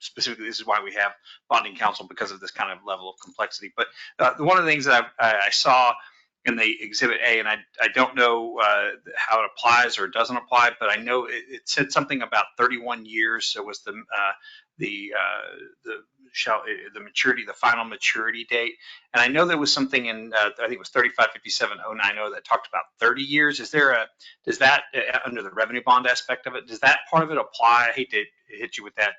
specifically this is why we have bonding counsel, because of this kind of level of complexity. But one of the things that I saw in the Exhibit A, and I don't know how it applies or doesn't apply, but I know it said something about 31 years. So was the maturity, the final maturity date. And I know there was something in, I think it was 3557-090 that talked about 30 years. Does that, under the revenue bond aspect of it, does that part of it apply? I hate to hit you with that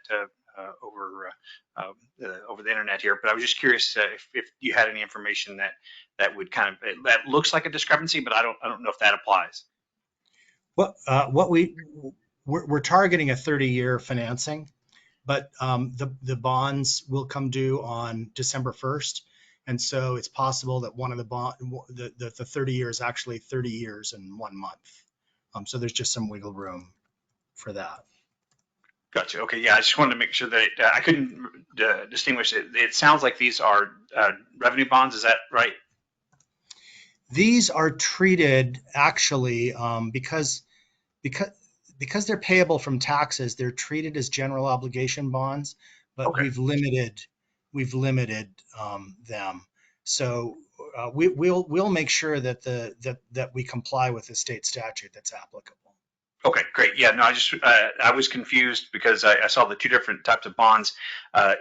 over the internet here, but I was just curious if you had any information that would kind of, that looks like a discrepancy, but I don't know if that applies. Well, we're targeting a 30-year financing. But the bonds will come due on December 1st. And so it's possible that one of the 30 years actually 30 years and 1 month. So there's just some wiggle room for that. Gotcha. Okay. Yeah. I just wanted to make sure that I couldn't distinguish it. It sounds like these are revenue bonds. Is that right? These are treated actually because they're payable from taxes, they're treated as general obligation bonds, but okay. we've limited them. So we'll make sure that we comply with the state statute that's applicable. Okay, great. Yeah, no, I was confused because I saw the two different types of bonds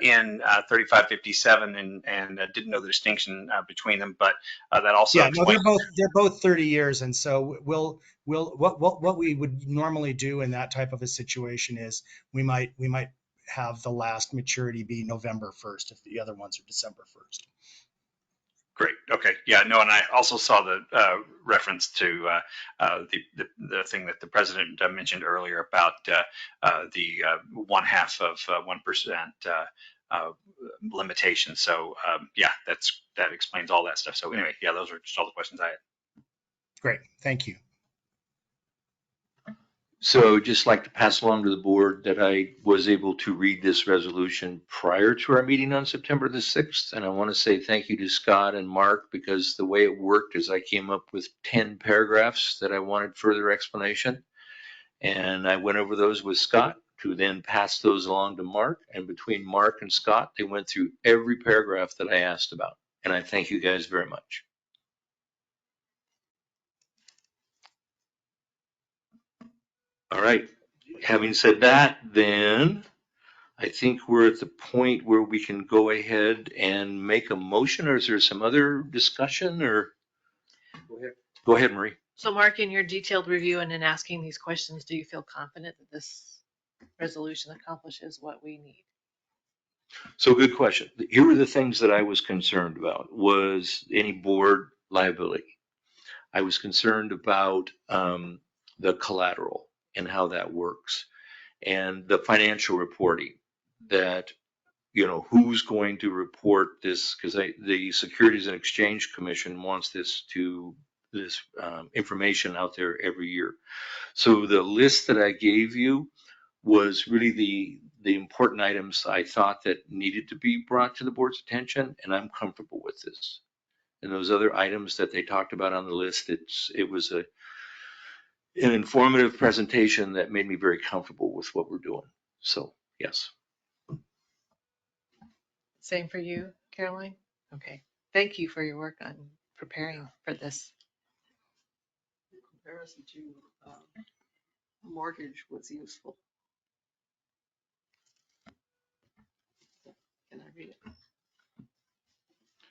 in 3557 and didn't know the distinction between them, but that also explains. No, they're both 30 years, and so what we would normally do in that type of a situation is we might have the last maturity be November 1st if the other ones are December 1st. Great. Okay. Yeah. No. And I also saw the reference to the thing that the president mentioned earlier about the 1/2 of 1% limitation. So yeah, that explains all that stuff. So anyway, yeah, those are just all the questions I had. Great. Thank you. So just like to pass along to the board that I was able to read this resolution prior to our meeting on September the 6th. And I want to say thank you to Scott and Mark, because the way it worked is I came up with 10 paragraphs that I wanted further explanation. And I went over those with Scott to then pass those along to Mark. And between Mark and Scott, they went through every paragraph that I asked about. And I thank you guys very much. All right. Having said that, then I think we're at the point where we can go ahead and make a motion, or is there some other discussion, or? Go ahead, Marie. So Mark, in your detailed review and in asking these questions, do you feel confident that this resolution accomplishes what we need? So good question. Here were the things that I was concerned about was any board liability. I was concerned about the collateral and how that works, and the financial reporting that, you know, who's going to report this, because the Securities and Exchange Commission wants this information out there every year. So the list that I gave you was really the important items I thought that needed to be brought to the board's attention, and I'm comfortable with this. And those other items that they talked about on the list, it was an informative presentation that made me very comfortable with what we're doing. So yes. Same for you, Caroline? Okay. Thank you for your work on preparing for this. Comparison to mortgage was useful. Can I read it?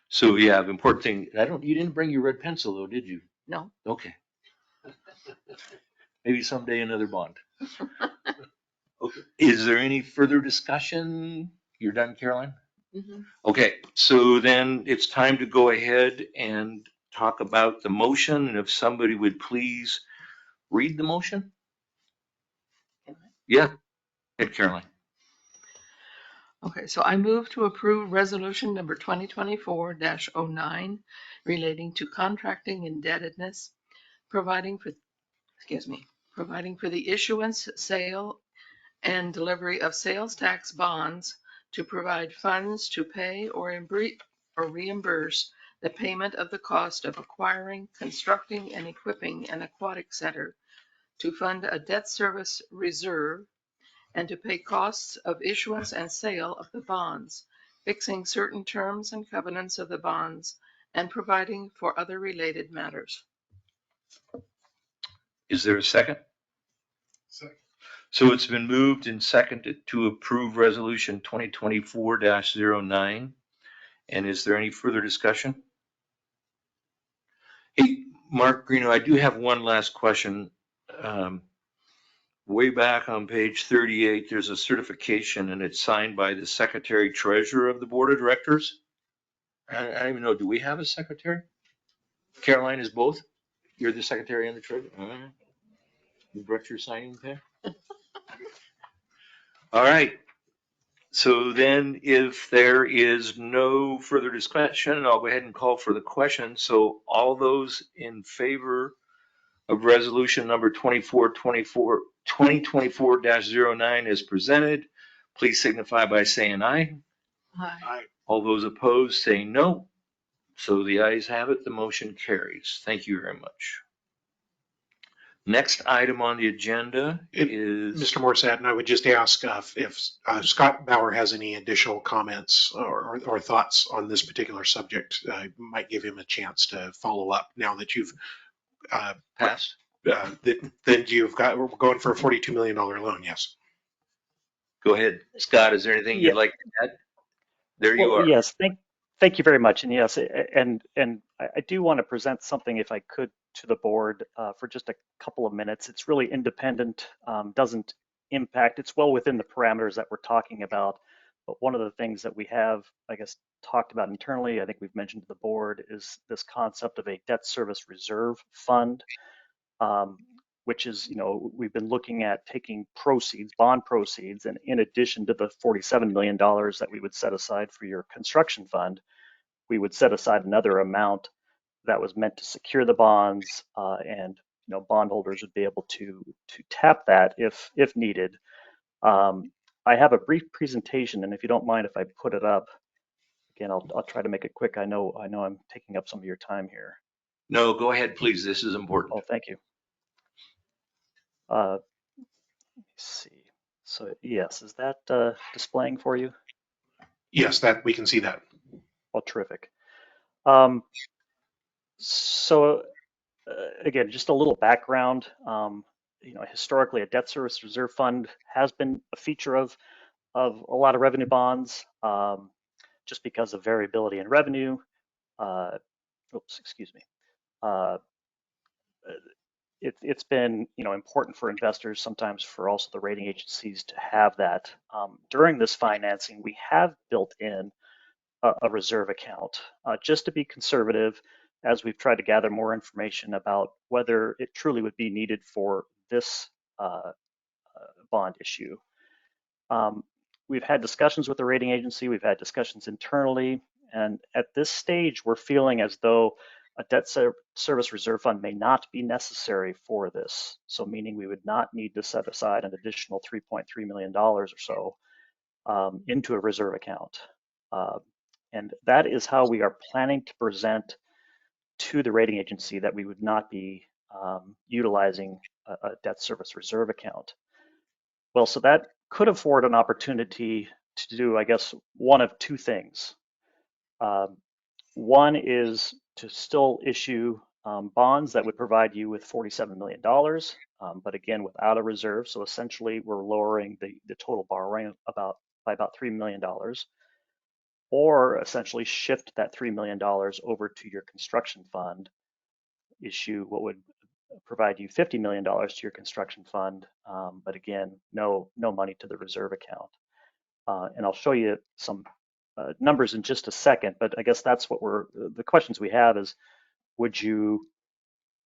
So yeah, the important thing, you didn't bring your red pencil though, did you? No. Okay. Maybe someday another bond. Okay. Is there any further discussion? You're done, Caroline? Mm-hmm. Okay, so then it's time to go ahead and talk about the motion, and if somebody would please read the motion? Yeah, Ed, Caroline. Okay, so I move to approve resolution number 2024-09 relating to contracting indebtedness, providing for the issuance, sale, and delivery of sales tax bonds to provide funds to pay or reimburse the payment of the cost of acquiring, constructing, and equipping an aquatic center, to fund a debt service reserve, and to pay costs of issuance and sale of the bonds, fixing certain terms and covenants of the bonds, and providing for other related matters. Is there a second? Second. So it's been moved and seconded to approve resolution 2024-09. And is there any further discussion? Hey, Mark Greeno, I do have one last question. Way back on page 38, there's a certification and it's signed by the secretary treasurer of the board of directors. I don't even know, do we have a secretary? Caroline is both? You're the secretary and the treasurer? All right. You brought your signing pen? All right. So then if there is no further discussion, I'll go ahead and call for the question. So all those in favor of resolution number 2024-09 as presented, please signify by saying aye. Aye. All those opposed say no. So the ayes have it, the motion carries. Thank you very much. Next item on the agenda is Mr. Morissette, and I would just ask if Scott Bauer has any additional comments or thoughts on this particular subject. Might give him a chance to follow up now that you've passed. That you've got, we're going for a $42 million loan. Yes. Go ahead, Scott. Is there anything you'd like to add? There you are. Yes, thank you very much. And yes, and I do want to present something, if I could, to the board for just a couple of minutes. It's really independent, doesn't impact, it's well within the parameters that we're talking about. But one of the things that we have, I guess, talked about internally, I think we've mentioned to the board, is this concept of a debt service reserve fund, which is, you know, we've been looking at taking proceeds, bond proceeds, and in addition to the $47 million that we would set aside for your construction fund, we would set aside another amount that was meant to secure the bonds, and, you know, bondholders would be able to tap that if needed. I have a brief presentation, and if you don't mind if I put it up, again, I'll try to make it quick. I know I'm taking up some of your time here. No, go ahead, please. This is important. Oh, thank you. Let me see. So yes, is that displaying for you? Yes, that we can see that. Oh, terrific. So again, just a little background. historically a debt service reserve fund has been a feature of a lot of revenue bonds, just because of variability in revenue. Excuse me. It's been important for investors, sometimes for also the rating agencies, to have that. During this financing, we have built in a reserve account just to be conservative, as we've tried to gather more information about whether it truly would be needed for this bond issue. We've had discussions with the rating agency, we've had discussions internally, and at this stage, we're feeling as though a debt service reserve fund may not be necessary for this. So meaning we would not need to set aside an additional $3.3 million or so into a reserve account. And that is how we are planning to present to the rating agency, that we would not be utilizing a debt service reserve account. Well, so that could afford an opportunity to do, I guess, one of two things. One is to still issue bonds that would provide you with $47 million, but again, without a reserve. So essentially, we're lowering the total borrowing by about $3 million, or essentially shift that $3 million over to your construction fund, issue what would provide you $50 million to your construction fund, but again, no money to the reserve account. And I'll show you some numbers in just a second, but I guess that's what the questions we have is, would you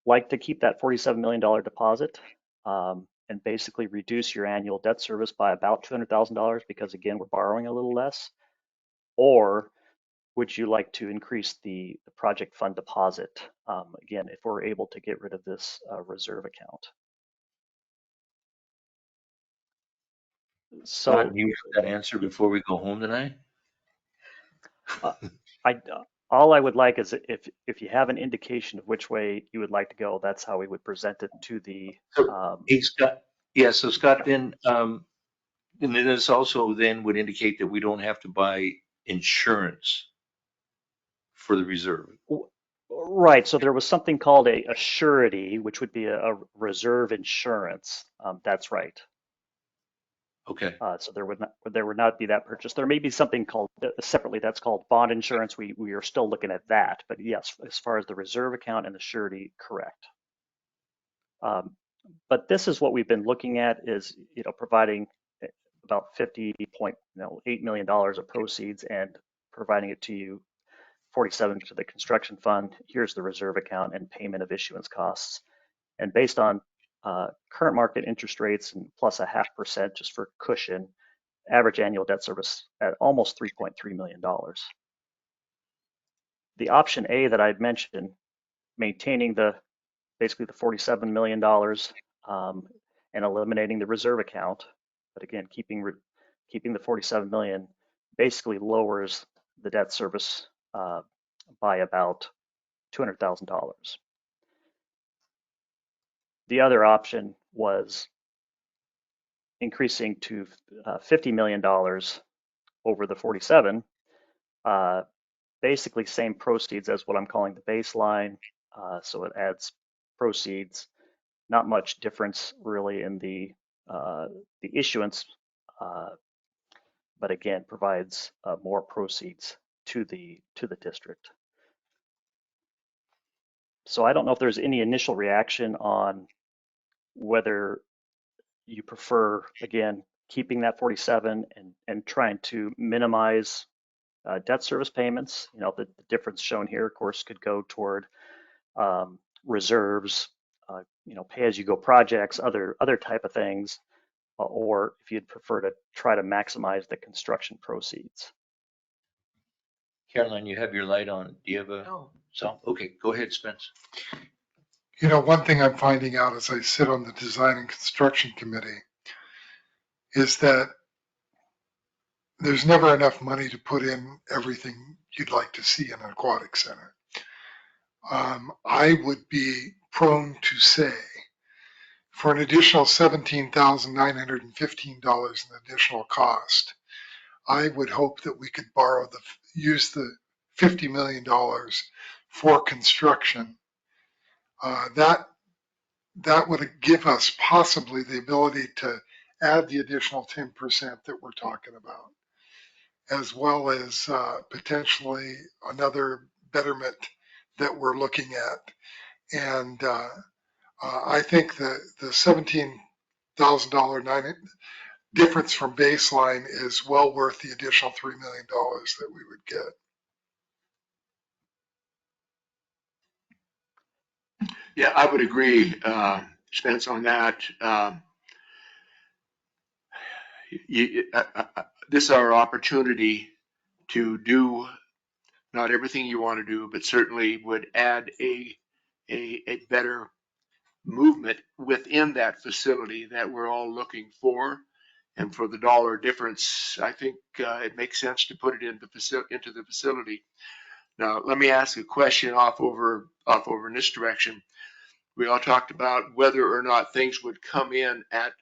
like to keep that $47 million deposit and basically reduce your annual debt service by about $200,000, because again, we're borrowing a little less? Or would you like to increase the project fund deposit, again, if we're able to get rid of this reserve account? So Do you have that answer before we go home tonight? all I would like is, if you have an indication of which way you would like to go, that's how we would present it to the. Hey, Scott. Yeah, so Scott, then, and then this also then would indicate that we don't have to buy insurance for the reserve. Right. So there was something called a surety, which would be a reserve insurance. That's right. Okay. So there would not be that purchase. There may be something called separately, that's called bond insurance. We are still looking at that, but yes, as far as the reserve account and the surety, correct. But this is what we've been looking at, is providing about $50.8 million of proceeds and providing it to you, 47 to the construction fund. Here's the reserve account and payment of issuance costs. And based on current market interest rates and plus 0.5% just for cushion, average annual debt service at almost $3.3 million. The option A that I'd mentioned, maintaining basically the $47 million and eliminating the reserve account, but again, keeping the 47 million, basically lowers the debt service by about $200,000. The other option was increasing to $50 million over the 47, basically same proceeds as what I'm calling the baseline. So it adds proceeds, not much difference really in the issuance, but again, provides more proceeds to the district. So I don't know if there's any initial reaction on whether you prefer, again, keeping that 47 and trying to minimize debt service payments. The difference shown here, of course, could go toward reserves, pay-as-you-go projects, other type of things, or if you'd prefer to try to maximize the construction proceeds. Caroline, you have your light on. Do you have a? No. So, okay, go ahead, Spence. One thing I'm finding out as I sit on the Design and Construction Committee is that there's never enough money to put in everything you'd like to see in an aquatic center. I would be prone to say, for an additional $17,915 in additional cost, I would hope that we could use the $50 million for construction. That that would give us possibly the ability to add the additional 10% that we're talking about, as well as potentially another betterment that we're looking at. And I think the $17,000 difference from baseline is well worth the additional $3 million that we would get. Yeah, I would agree, Spence, on that. This is our opportunity to do not everything you want to do, but certainly would add a better movement within that facility that we're all looking for. And for the dollar difference, I think it makes sense to put it into the facility. Now, let me ask a question off over in this direction. We all talked about whether or not things would come in at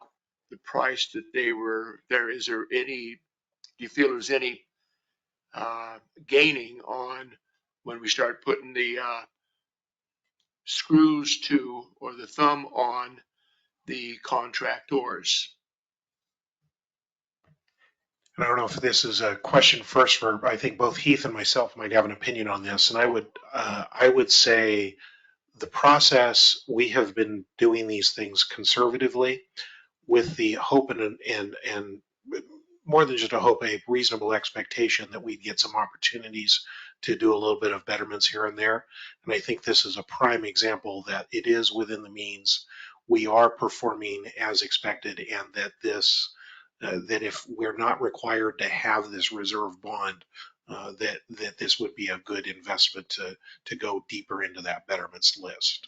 the price that they were there. Is there any, do you feel there's any gaining on when we start putting the screws to, or the thumb on the contractors? And I don't know if this is a question first for, I think both Heath and myself might have an opinion on this. And I would say the process, we have been doing these things conservatively with the hope and more than just a hope, a reasonable expectation that we'd get some opportunities to do a little bit of betterments here and there. And I think this is a prime example that it is within the means. We are performing as expected, and that this, that if we're not required to have this reserve bond, that this would be a good investment to go deeper into that betterments list.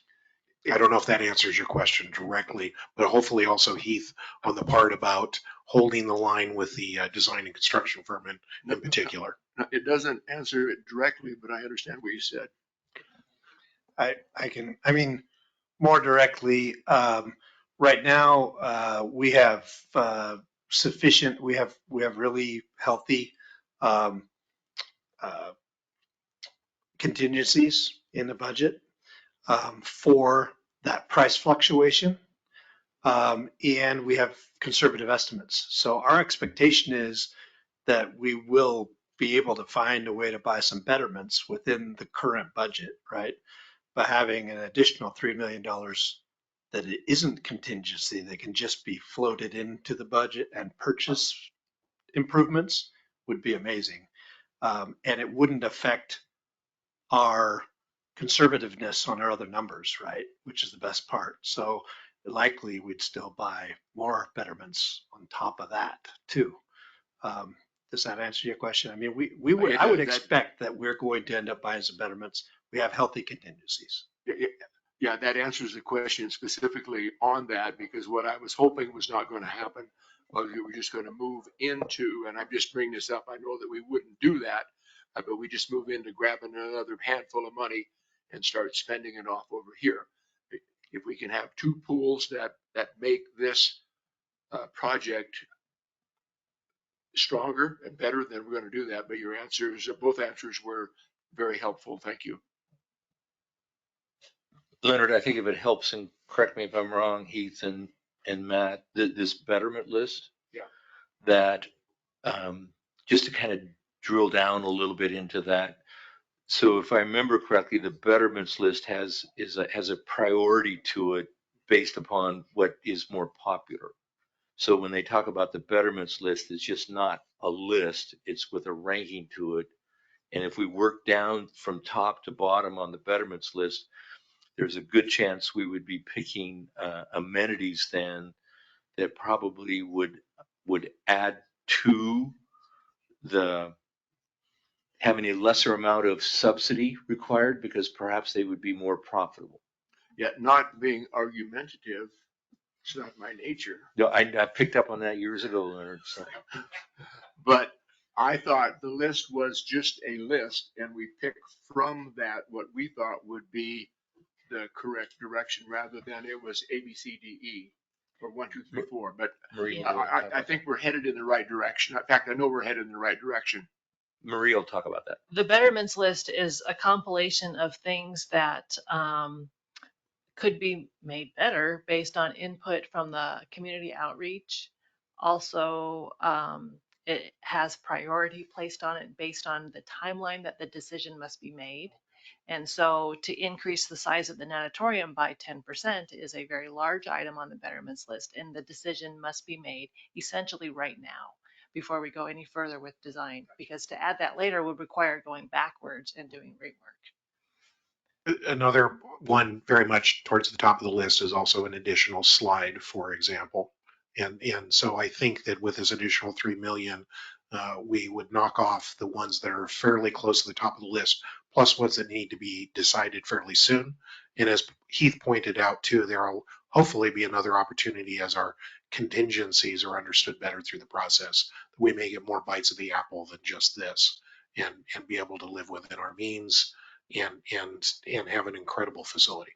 I don't know if that answers your question directly, but hopefully also Heath on the part about holding the line with the design and construction firm in particular. It doesn't answer it directly, but I understand what you said. I mean, more directly, right now, we have sufficient, we have really healthy contingencies in the budget for that price fluctuation. And we have conservative estimates. So our expectation is that we will be able to find a way to buy some betterments within the current budget, right? By having an additional $3 million that it isn't contingency, that can just be floated into the budget and purchase improvements would be amazing. And it wouldn't affect our conservativeness on our other numbers, right? Which is the best part. So likely we'd still buy more betterments on top of that too. Does that answer your question? I mean, I would expect that we're going to end up buying some betterments. We have healthy contingencies. Yeah, that answers the question specifically on that, because what I was hoping was not going to happen was we were just going to move into, and I'm just bringing this up, I know that we wouldn't do that, but we just move into grabbing another handful of money and start spending it off over here. If we can have two pools that make this project stronger and better, then we're going to do that. But your answers, both answers were very helpful. Thank you. Leonard, I think if it helps, and correct me if I'm wrong, Heath and Matt, this betterment list, yeah, that just to kind of drill down a little bit into that. So if I remember correctly, the betterments list has a priority to it based upon what is more popular. So when they talk about the betterments list, it's just not a list, it's with a ranking to it. And if we work down from top to bottom on the betterments list, there's a good chance we would be picking amenities then that probably would add to the having a lesser amount of subsidy required, because perhaps they would be more profitable. Yet not being argumentative, it's not my nature. No, I picked up on that years ago, Leonard. So. But I thought the list was just a list, and we picked from that what we thought would be the correct direction, rather than it was A, B, C, D, E, or 1, 2, 3, 4. But Marie, I think we're headed in the right direction. In fact, I know we're headed in the right direction. Marie will talk about that. The betterments list is a compilation of things that could be made better based on input from the community outreach. Also, it has priority placed on it based on the timeline that the decision must be made. And so to increase the size of the natatorium by 10% is a very large item on the betterments list, and the decision must be made essentially right now before we go any further with design, because to add that later would require going backwards and doing great work. Another one very much towards the top of the list is also an additional slide, for example. And so I think that with this additional 3 million, we would knock off the ones that are fairly close to the top of the list, plus ones that need to be decided fairly soon. And as Heath pointed out too, there will hopefully be another opportunity as our contingencies are understood better through the process. We may get more bites of the apple than just this, and be able to live within our means and have an incredible facility.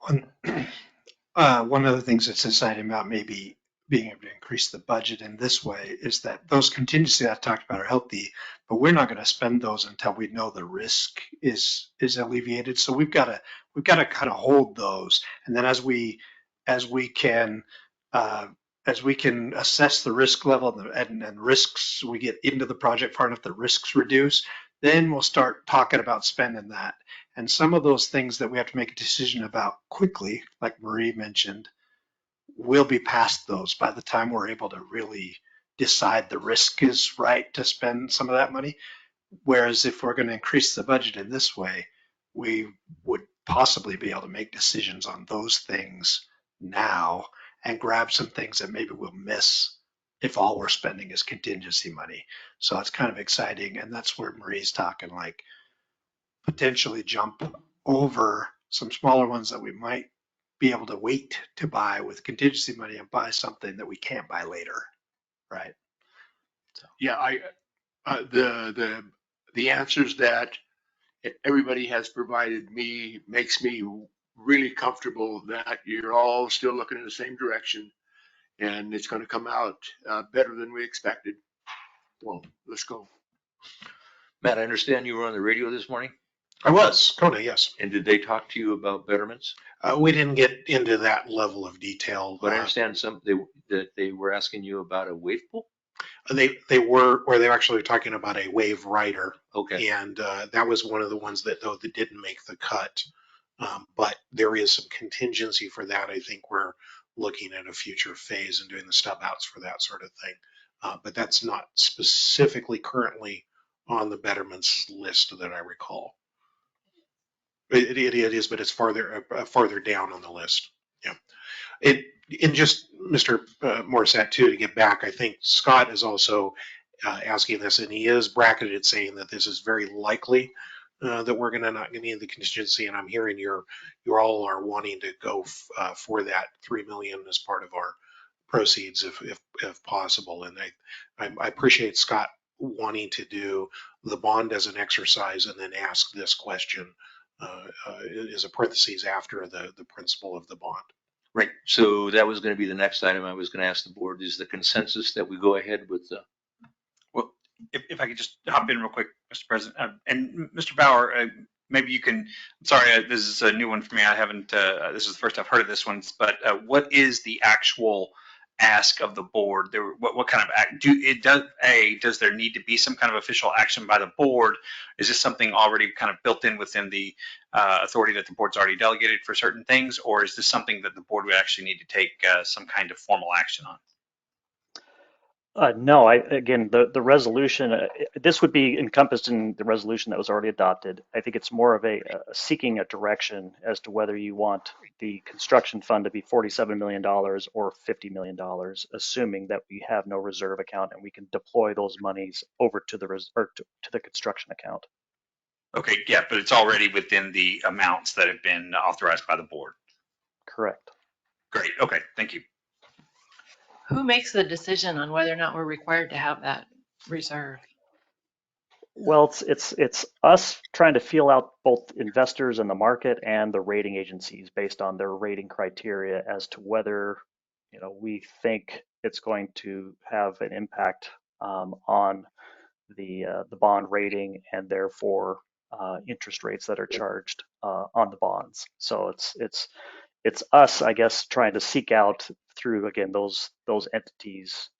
One of the things that's exciting about maybe being able to increase the budget in this way is that those contingencies I talked about are healthy, but we're not going to spend those until we know the risk is alleviated. So we've got to kind of hold those, and then as we can assess the risk level and risks, we get into the project far enough, the risks reduce, then we'll start talking about spending that. And some of those things that we have to make a decision about quickly, like Marie mentioned, we'll be past those by the time we're able to really decide the risk is right to spend some of that money. Whereas if we're going to increase the budget in this way, we would possibly be able to make decisions on those things now and grab some things that maybe we'll miss if all we're spending is contingency money. So it's kind of exciting. And that's where Marie's talking, like potentially jump over some smaller ones that we might be able to wait to buy with contingency money and buy something that we can't buy later, right? So. Yeah, the answers that everybody has provided me makes me really comfortable that you're all still looking in the same direction, and it's going to come out better than we expected. Well, let's go. Matt, I understand you were on the radio this morning, I was, Kona, yes. and did they talk to you about betterments? We didn't get into that level of detail. But I understand that they were asking you about a wave pool? They were actually talking about a wave rider. Okay. And that was one of the ones that didn't make the cut. But there is some contingency for that. I think we're looking at a future phase and doing the stub outs for that sort of thing. But that's not specifically currently on the betterments list that I recall. It is, but it's farther down on the list. Yeah. And just Mr. Morissette too, to get back, I think Scott is also asking this, and he is bracketed saying that this is very likely that we're not going to need the contingency. And I'm hearing you all are wanting to go for that 3 million as part of our proceeds if possible. And I appreciate Scott wanting to do the bond as an exercise and then ask this question as a parentheses after the principle of the bond. Right. So that was going to be the next item I was going to ask the board. Is the consensus that we go ahead with the? Well, if I could just hop in real quick, Mr. President, and Mr. Bauer, maybe you can. I'm sorry, this is a new one for me. I haven't. This is the first I've heard of this one. But what is the actual ask of the board? What kind of act does there need to be some kind of official action by the board? Is this something already kind of built in within the authority that the board's already delegated for certain things, or is this something that the board would actually need to take some kind of formal action on? No, again, the resolution, this would be encompassed in the resolution that was already adopted. I think it's more of a seeking a direction as to whether you want the construction fund to be $47 million or $50 million, assuming that we have no reserve account and we can deploy those monies over to the construction account. Okay, yeah, but it's already within the amounts that have been authorized by the board. Correct. Great. Okay, thank you. Who makes the decision on whether or not we're required to have that reserve? Well, it's us trying to feel out both investors in the market and the rating agencies based on their rating criteria as to whether we think it's going to have an impact on the bond rating and therefore interest rates that are charged on the bonds. So it's us, I guess, trying to seek out through, again, those entities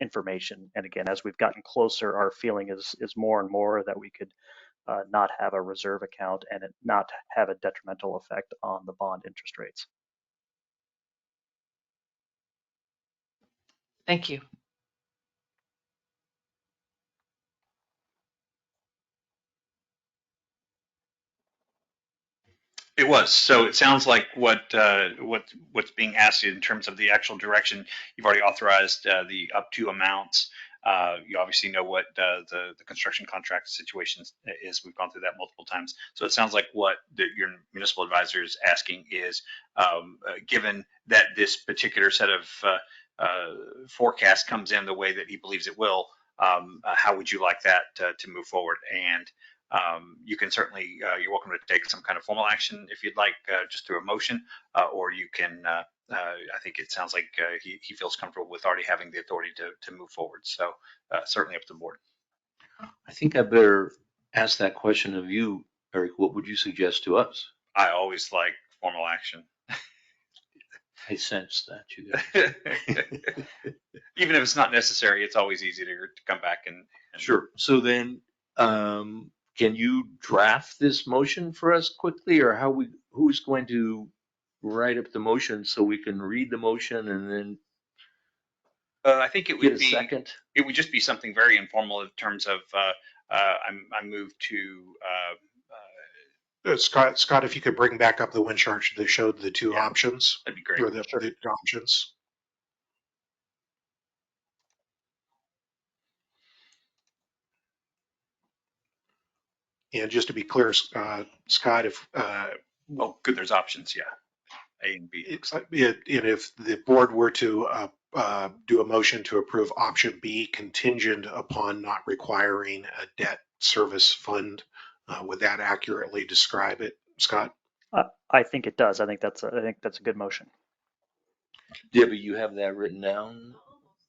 information. And again, as we've gotten closer, our feeling is more and more that we could not have a reserve account and it not have a detrimental effect on the bond interest rates. Thank you. It was. So it sounds like what's being asked in terms of the actual direction, you've already authorized the up to amounts. You obviously know what the construction contract situation is. We've gone through that multiple times. So it sounds like what your municipal advisor is asking is, given that this particular set of forecast comes in the way that he believes it will, how would you like that to move forward? And you can certainly, you're welcome to take some kind of formal action if you'd like, just through a motion, or you can, I think it sounds like he feels comfortable with already having the authority to move forward. So certainly up to the board. I think I better ask that question of you, Eric. What would you suggest to us? I always like formal action. I sense that you guys. Even if it's not necessary, it's always easy to come back and Sure. So then, can you draft this motion for us quickly, or who's going to write up the motion so we can read the motion and then I think it get would a second? it would just be something very informal in terms of I moved to Scott, if you could bring back up the wind chart that showed the two options, that'd be great. or the options. And just to be clear, Scott, if Oh, good. There's options. Yeah. A and B. and if the board were to do a motion to approve option B contingent upon not requiring a debt service fund, would that accurately describe it, Scott? I think it does. I think that's a good motion. Debbie, you have that written down?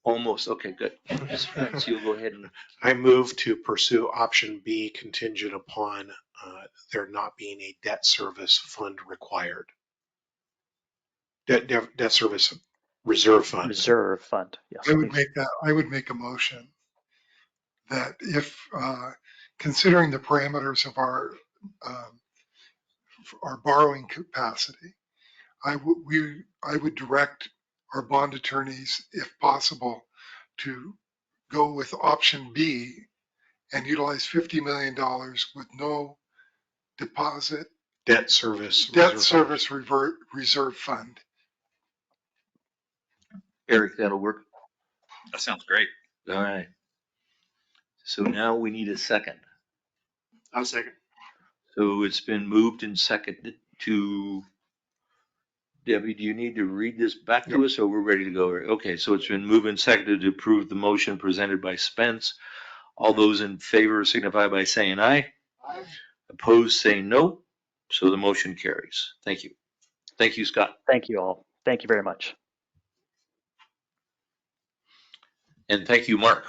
Almost. Okay, good. So you'll go ahead and. I move to pursue option B contingent upon there not being a debt service fund required. Debt service reserve fund. Reserve fund. Yes. I would make a motion that if, considering the parameters of our borrowing capacity, I would direct our bond attorneys, if possible, to go with option B and utilize $50 million with no deposit Debt service reserve fund. Eric, that'll work. That sounds great. All right. So now we need a second. I'll second. So it's been moved and seconded to, Debbie, do you need to read this back to us or we're ready to go? Okay, so it's been moved and seconded to approve the motion presented by Spence. All those in favor signify by saying aye. Aye. Opposed, say no. So the motion carries. Thank you. Thank you, Scott. Thank you all. Thank you very much. And thank you, Mark.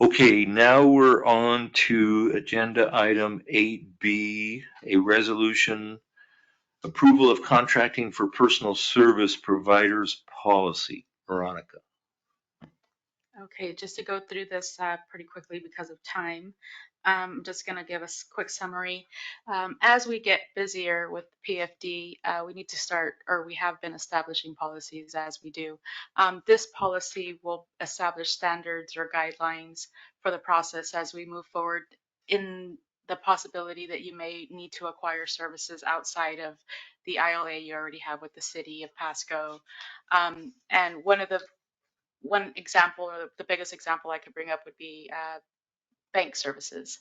Okay, now we're on to agenda item 8B, a resolution approval of contracting for personal service providers policy. Veronica. Okay, just to go through this pretty quickly because of time, I'm just going to give a quick summary. As we get busier with PFD, we need to start, or we have been establishing policies as we do. This policy will establish standards or guidelines for the process as we move forward in the possibility that you may need to acquire services outside of the ILA you already have with the city of Pasco. And one example, or the biggest example I could bring up would be bank services.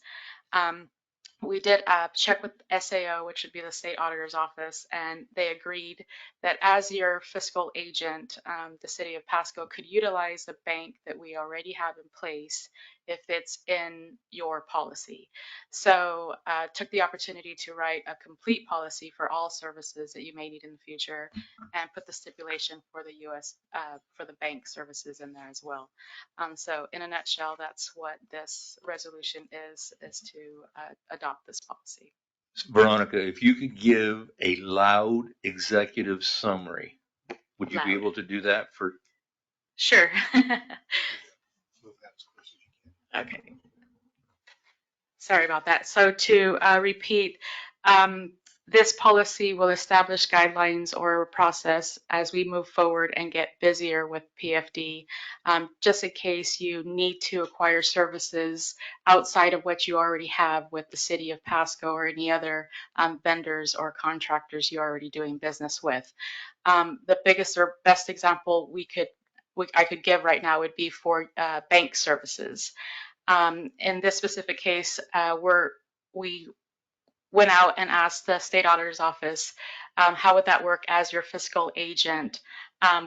We did check with SAO, which would be the state auditor's office, and they agreed that as your fiscal agent, the city of Pasco could utilize the bank that we already have in place if it's in your policy. So took the opportunity to write a complete policy for all services that you may need in the future and put the stipulation for the U.S. For the bank services in there as well. So in a nutshell, that's what this resolution is to adopt this policy. Veronica, if you could give a loud executive summary, would you be Loud. able to do that for? Sure. Okay. Sorry about that. So to repeat, this policy will establish guidelines or a process as we move forward and get busier with PFD, just in case you need to acquire services outside of what you already have with the city of Pasco or any other vendors or contractors you're already doing business with. The biggest or best example I could give right now would be for bank services. In this specific case, we went out and asked the state auditor's office, how would that work as your fiscal agent?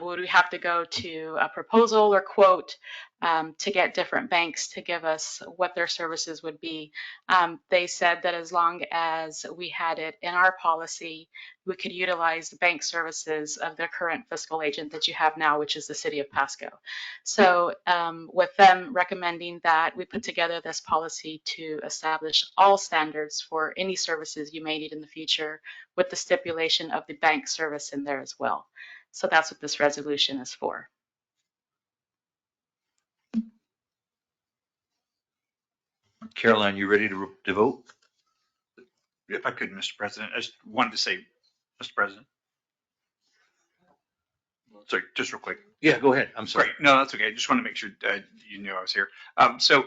Would we have to go to a proposal or quote to get different banks to give us what their services would be? They said that as long as we had it in our policy, we could utilize the bank services of the current fiscal agent that you have now, which is the city of Pasco. So with them recommending that, we put together this policy to establish all standards for any services you may need in the future, with the stipulation of the bank service in there as well. So that's what this resolution is for. Caroline, you ready to vote? If I could, Mr. President, I just wanted to say, Mr. President. Sorry, just real quick. Yeah, go ahead. I'm sorry. Great. No, that's okay. I just want to make sure you knew I was here. So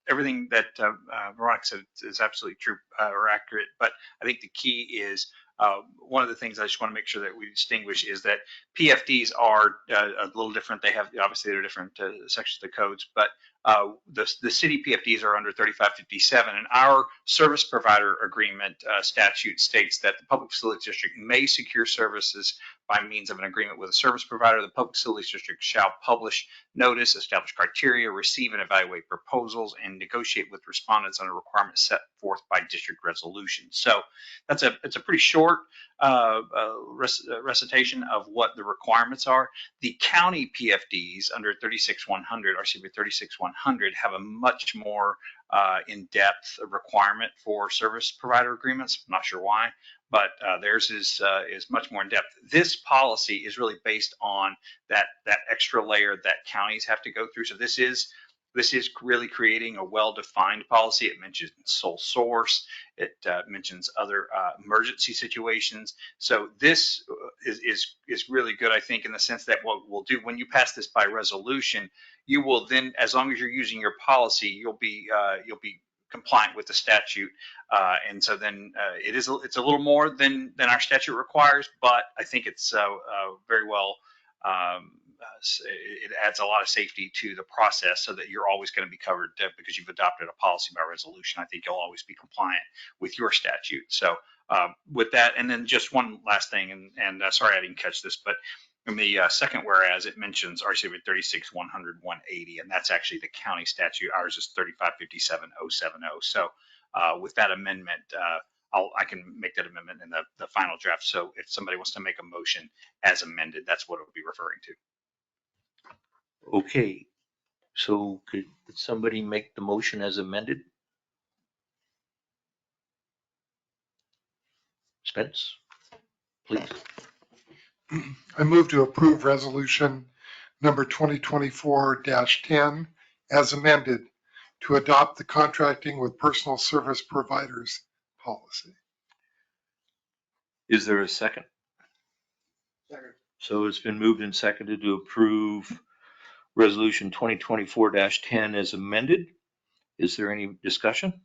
everything that Veronica said is absolutely true or accurate, but I think the key is one of the things I just want to make sure that we distinguish is that PFDs are a little different. They have, obviously, they're different sections of the codes, but the city PFDs are under 3557, and our service provider agreement statute states that the Public Facilities District may secure services by means of an agreement with a service provider. The Public Facilities District shall publish notice, establish criteria, receive and evaluate proposals, and negotiate with respondents on a requirement set forth by district resolution. So it's a pretty short recitation of what the requirements are. The county PFDs under 36100, RCW 36100, have a much more in-depth requirement for service provider agreements. I'm not sure why, but theirs is much more in depth. This policy is really based on that extra layer that counties have to go through. So this is really creating a well-defined policy. It mentions sole source. It mentions other emergency situations. So this is really good, I think, in the sense that what we'll do when you pass this by resolution, you will then, as long as you're using your policy, you'll be compliant with the statute, and so then it's a little more than our statute requires, but I think it's very well. It adds a lot of safety to the process so that you're always going to be covered because you've adopted a policy by resolution. I think you'll always be compliant with your statute. So with that, and then just one last thing, and sorry I didn't catch this, but in the second whereas, it mentions RCW 36-100-180, and that's actually the county statute. Ours is 3557-070. So with that amendment, I can make that amendment in the final draft. So if somebody wants to make a motion as amended, that's what it would be referring to. Okay, so could somebody make the motion as amended? Spence, please. I move to approve resolution number 2024-10 as amended to adopt the contracting with personal service providers policy. Is there a second? Second. So it's been moved and seconded to approve resolution 2024-10 as amended. Is there any discussion?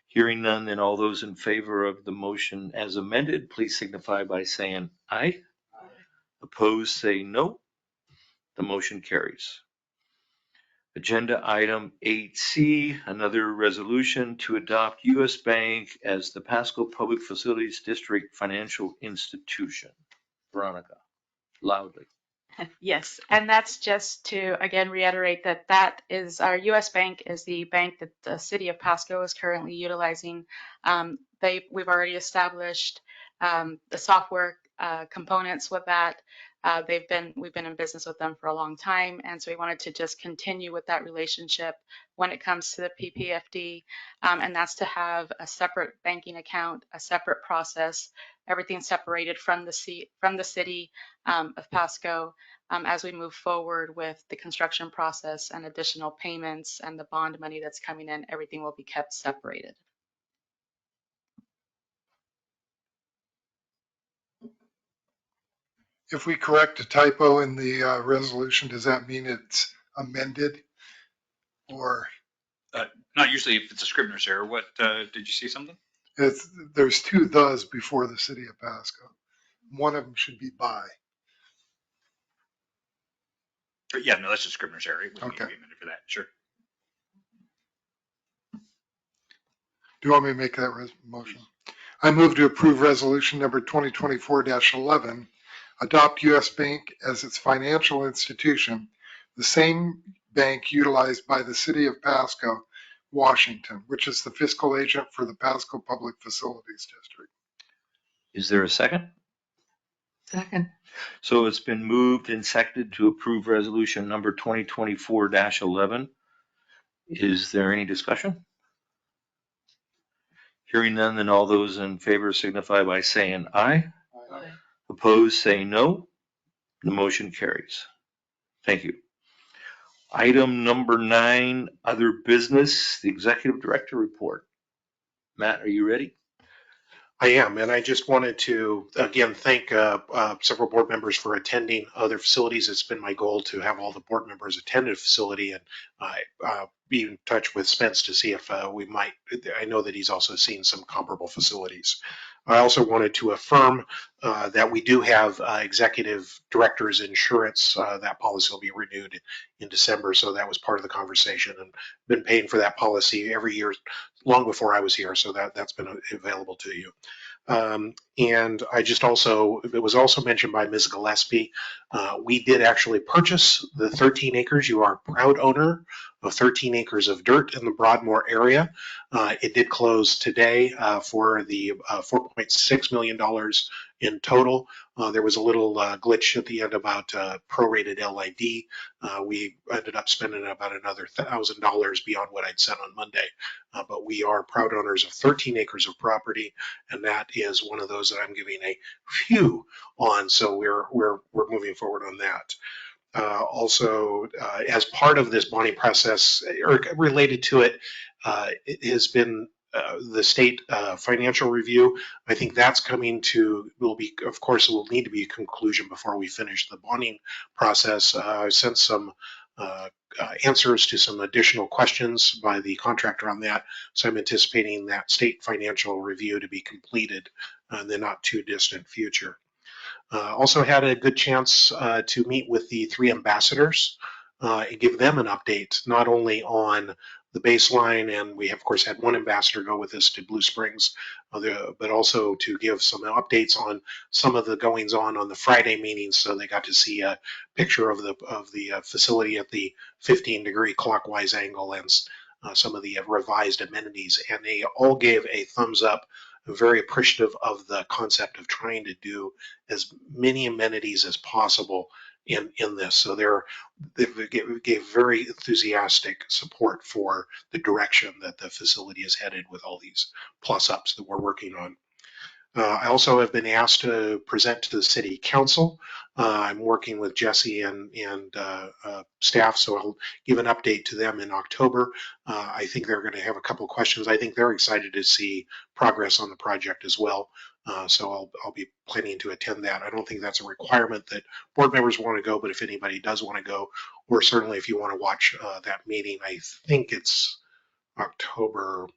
Hearing none, then all those in favor of the motion as amended, please signify by saying aye. Aye. Opposed, say no. The motion carries. Agenda item 8C, another resolution to adopt U.S. Bank as the Pasco Public Facilities District financial institution. Veronica, loudly. Yes, and that's just to again reiterate that that is our U.S. Bank is the bank that the city of Pasco is currently utilizing. We've already established the software components with that. We've been in business with them for a long time, and so we wanted to just continue with that relationship when it comes to the PPFD, and that's to have a separate banking account, a separate process, everything separated from the city of Pasco. As we move forward with the construction process and additional payments and the bond money that's coming in, everything will be kept separated. If we correct a typo in the resolution, does that mean it's amended? Or Not usually if it's a Scrivener's error. What, did you see something? there's two thes before the city of Pasco. One of them should be by. Yeah, no, that's just Scrivener's error. It wouldn't need to Okay. be amended for that. Sure. Do you want me to make that motion? I move to approve resolution number 2024-11, adopt U.S. Bank as its financial institution, the same bank utilized by the city of Pasco, Washington, which is the fiscal agent for the Pasco Public Facilities District. Is there a second? Second. So it's been moved and seconded to approve resolution number 2024-11. Is there any discussion? Hearing none, then all those in favor signify by saying aye. Aye. Opposed, say no. The motion carries. Thank you. Item number 9, other business, the executive director report. Matt, are you ready? I am, and I just wanted to again thank several board members for attending other facilities. It's been my goal to have all the board members attend a facility and be in touch with Spence to see if we might. I know that he's also seen some comparable facilities. I also wanted to affirm that we do have executive director's insurance. That policy will be renewed in December, so that was part of the conversation, and been paying for that policy every year long before I was here, so that's been available to you. And I just also, it was also mentioned by Ms. Gillespie, we did actually purchase the 13 acres. You are a proud owner of 13 acres of dirt in the Broadmoor area. It did close today for the $4.6 million in total. There was a little glitch at the end about prorated LID. We ended up spending about another $1,000 beyond what I'd said on Monday. But we are proud owners of 13 acres of property, and that is one of those that I'm giving a few on. So we're moving forward on that. Also, as part of this bonding process, or related to it, it has been the state financial review. I think that's coming to, of course, it will need to be a conclusion before we finish the bonding process. I sent some answers to some additional questions by the contractor on that. So I'm anticipating that state financial review to be completed in the not too distant future. Also had a good chance to meet with the 3 ambassadors and give them an update, not only on the baseline, and we of course had one ambassador go with us to Blue Springs, but also to give some updates on some of the goings on the Friday meetings. So they got to see a picture of the facility at the 15-degree clockwise angle and some of the revised amenities, and they all gave a thumbs up. Very appreciative of the concept of trying to do as many amenities as possible in this. So they gave very enthusiastic support for the direction that the facility is headed with all these plus ups that we're working on. I also have been asked to present to the city council. I'm working with Jesse and staff, so I'll give an update to them in October. I think they're going to have a couple of questions. I think they're excited to see progress on the project as well. So I'll be planning to attend that. I don't think that's a requirement that board members want to go, but if anybody does want to go, or certainly if you want to watch that meeting, I think it's October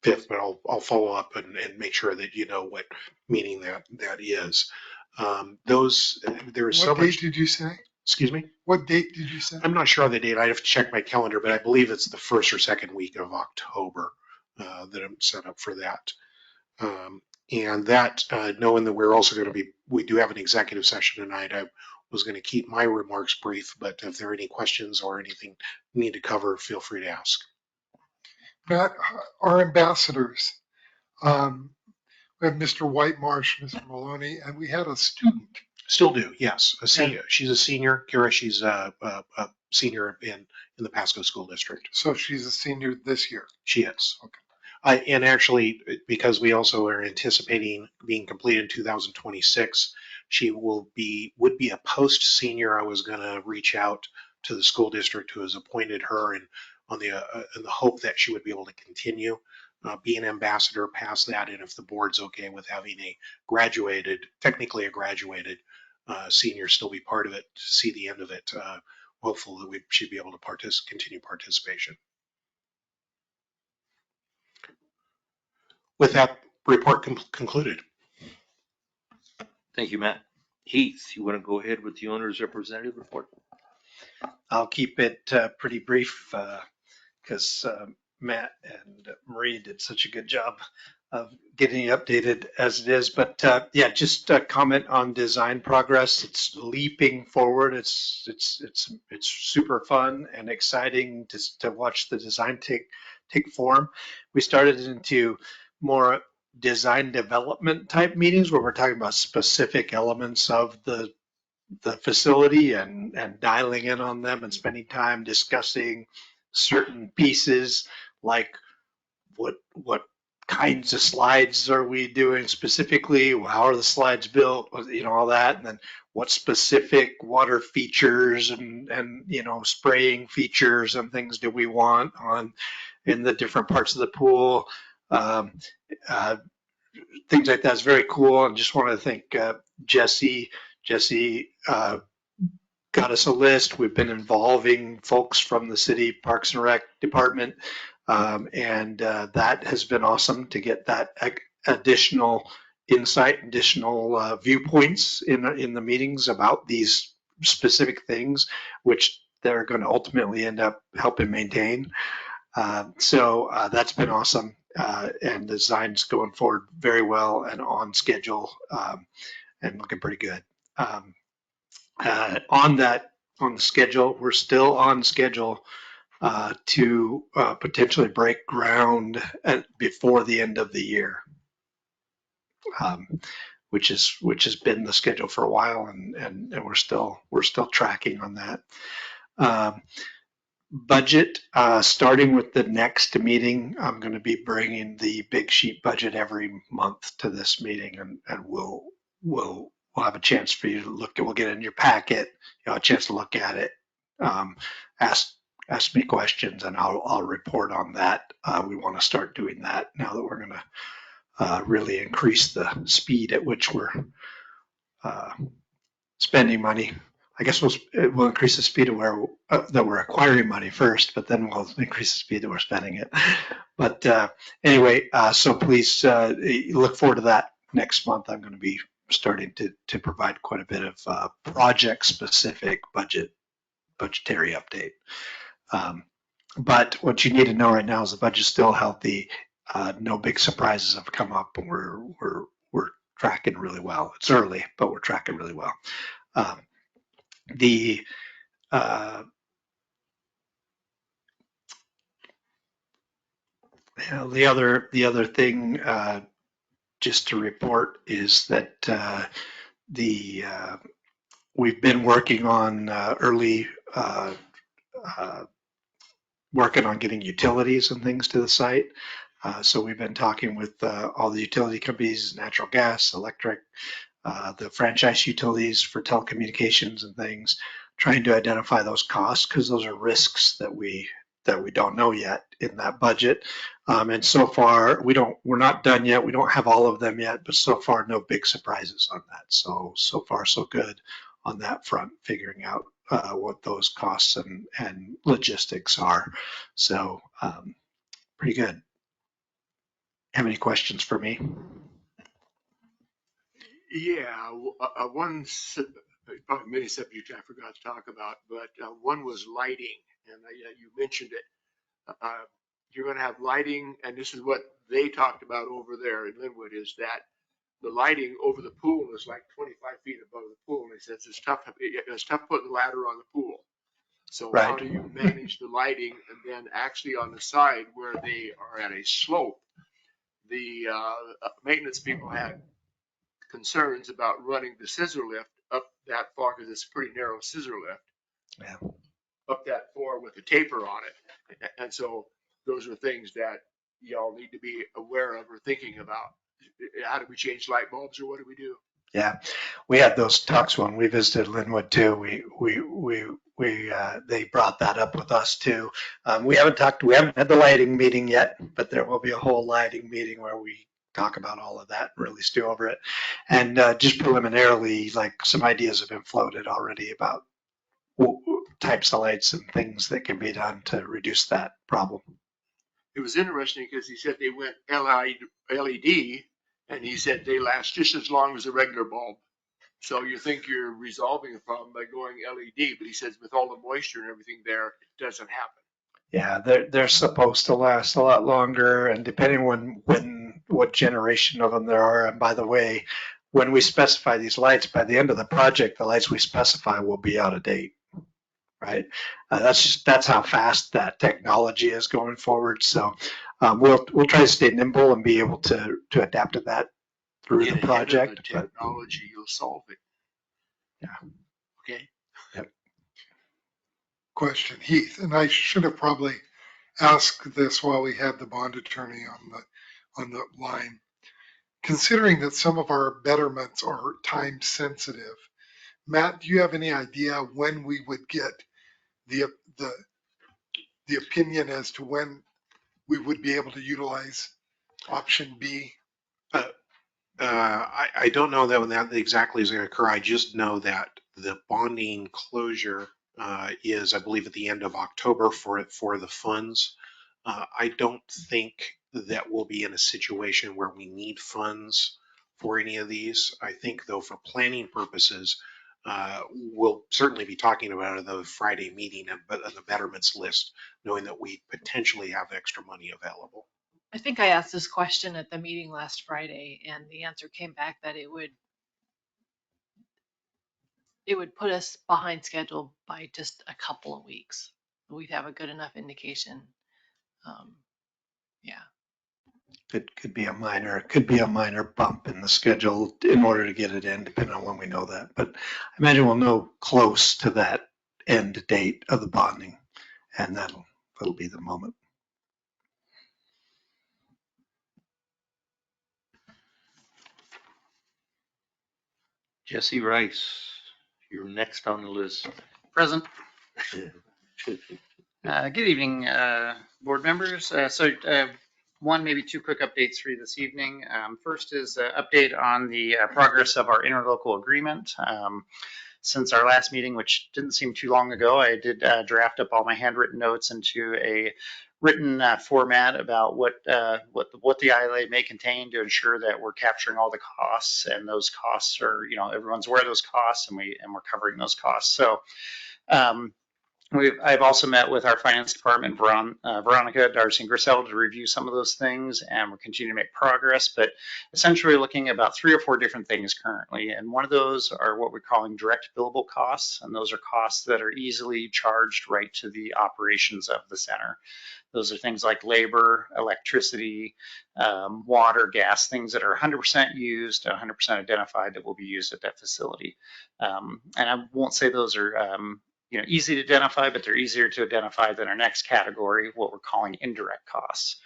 5th, but I'll follow up and make sure that you know what meeting that is. There is so much. What date did you say? Excuse me? What date did you say? I'm not sure on the date. I have to check my calendar, but I believe it's the first or second week of October that I'm set up for that. And that, knowing that we're also going to we do have an executive session tonight, I was going to keep my remarks brief, but if there are any questions or anything we need to cover, feel free to ask. Matt, our ambassadors, we have Mr. Whitemarsh, Mr. Maloney, and we had a student. Still do, yes. She's a senior. Kira, she's a senior in the Pasco School District. So she's a senior this year. She is. Okay. And actually, because we also are anticipating being complete in 2026, she would be a post senior. I was going to reach out to the school district who has appointed her, and in the hope that she would be able to continue be an ambassador past that, and if the board's okay with having technically a graduated senior still be part of it to see the end of it. Hopefully, we should be able to continue participation. With that report concluded. Thank you, Matt. Heath, you want to go ahead with the owner's representative report? I'll keep it pretty brief because Matt and Marie did such a good job of getting you updated as it is. But yeah, just a comment on design progress. It's leaping forward. It's super fun and exciting to watch the design take form. We started into more design development type meetings where we're talking about specific elements of the facility and dialing in on them and spending time discussing certain pieces, like what kinds of slides are we doing specifically, how are the slides built, all that, and then what specific water features and spraying features and things do we want in the different parts of the pool. Things like that is very cool, and just want to thank Jesse got us a list. We've been involving folks from the city Parks and Rec department, and that has been awesome to get that additional insight, additional viewpoints in the meetings about these specific things, which they're going to ultimately end up helping maintain. So that's been awesome, and the design's going forward very well and on schedule, and looking pretty good. On the schedule, we're still on schedule to potentially break ground before the end of the year, which has been the schedule for a while, and we're still tracking on that. Budget, starting with the next meeting, I'm going to be bringing the big sheet budget every month to this meeting, and we'll have a chance for you to look at. We'll get it in your packet, a chance to look at it, ask me questions, and I'll report on that. We want to start doing that now that we're going to really increase the speed at which we're spending money. I guess we'll increase the speed of that we're acquiring money first, but then we'll increase the speed that we're spending it. But anyway, so please look forward to that next month. I'm going to be starting to provide quite a bit of project-specific budgetary update. But what you need to know right now is the budget's still healthy. No big surprises have come up, and we're tracking really well. It's early, but we're tracking really well. The other thing just to report is that we've been working on working on getting utilities and things to the site. So we've been talking with all the utility companies, natural gas, electric, the franchise utilities for telecommunications and things, trying to identify those costs, because those are risks that we don't know yet in that budget. And so far, we're not done yet. We don't have all of them yet, but so far, no big surprises on that. So far, so good on that front, figuring out what those costs and logistics are. So pretty good. Have any questions for me? Yeah, one, probably many subjects I forgot to talk about, but one was lighting, and you mentioned it. You're going to have lighting, and this is what they talked about over there in Linwood, is that the lighting over the pool is like 25 feet above the pool. And he says it's tough putting the ladder on the pool. So how do you manage the lighting? And then actually on the side where they are at a slope, the maintenance people had concerns about running the scissor lift up that far because it's a pretty narrow scissor lift. Yeah. Up that far with a taper on it. And so those are things that y'all need to be aware of or thinking about. How do we change light bulbs or what do we do? Yeah, we had those talks when we visited Linwood too. They brought that up with us too. We haven't had the lighting meeting yet, but there will be a whole lighting meeting where we talk about all of that, really stew over it. And just preliminarily, like some ideas have been floated already about types of lights and things that can be done to reduce that problem. It was interesting because he said they went LED and he said they last just as long as a regular bulb. So you think you're resolving the problem by going LED, but he says with all the moisture and everything there, it doesn't happen. Yeah, they're supposed to last a lot longer, and depending on what generation of them there are. And by the way, when we specify these lights, by the end of the project, the lights we specify will be out of date, right? That's how fast that technology is going forward. So we'll try to stay nimble and be able to adapt to that through the project. The technology, you'll solve it. Yeah. Okay. Yep. Question, Heath, and I should have probably asked this while we had the bond attorney on the line. Considering that some of our betterments are time sensitive, Matt, do you have any idea when we would get the opinion as to when we would be able to utilize option B? I don't know that when that exactly is going to occur. I just know that the bonding closure is, I believe, at the end of October for the funds. I don't think that we'll be in a situation where we need funds for any of these. I think, though, for planning purposes, we'll certainly be talking about it at the Friday meeting, but on the betterments list, knowing that we potentially have extra money available. I think I asked this question at the meeting last Friday, and the answer came back that it would put us behind schedule by just a couple of weeks. We'd have a good enough indication. Yeah. It could be a minor bump in the schedule in order to get it in, depending on when we know that. But I imagine we'll know close to that end date of the bonding, and that'll be the moment. Jesse Rice, you're next on the list. Present. Good evening, board members. One, maybe two quick updates for you this evening. First is an update on the progress of our interlocal agreement. Since our last meeting, which didn't seem too long ago, I did draft up all my handwritten notes into a written format about what the ILA may contain to ensure that we're capturing all the costs, and those costs are, everyone's aware of those costs, and we're covering those costs. So I've also met with our finance department, Veronica, Darcy, and Grisel, to review some of those things, and we're continuing to make progress, but essentially looking at about 3 or 4 different things currently. And one of those are what we're calling direct billable costs, and those are costs that are easily charged right to the operations of the center. Those are things like labor, electricity, water, gas, things that are 100% used, 100% identified that will be used at that facility. And I won't say those are easy to identify, but they're easier to identify than our next category, what we're calling indirect costs.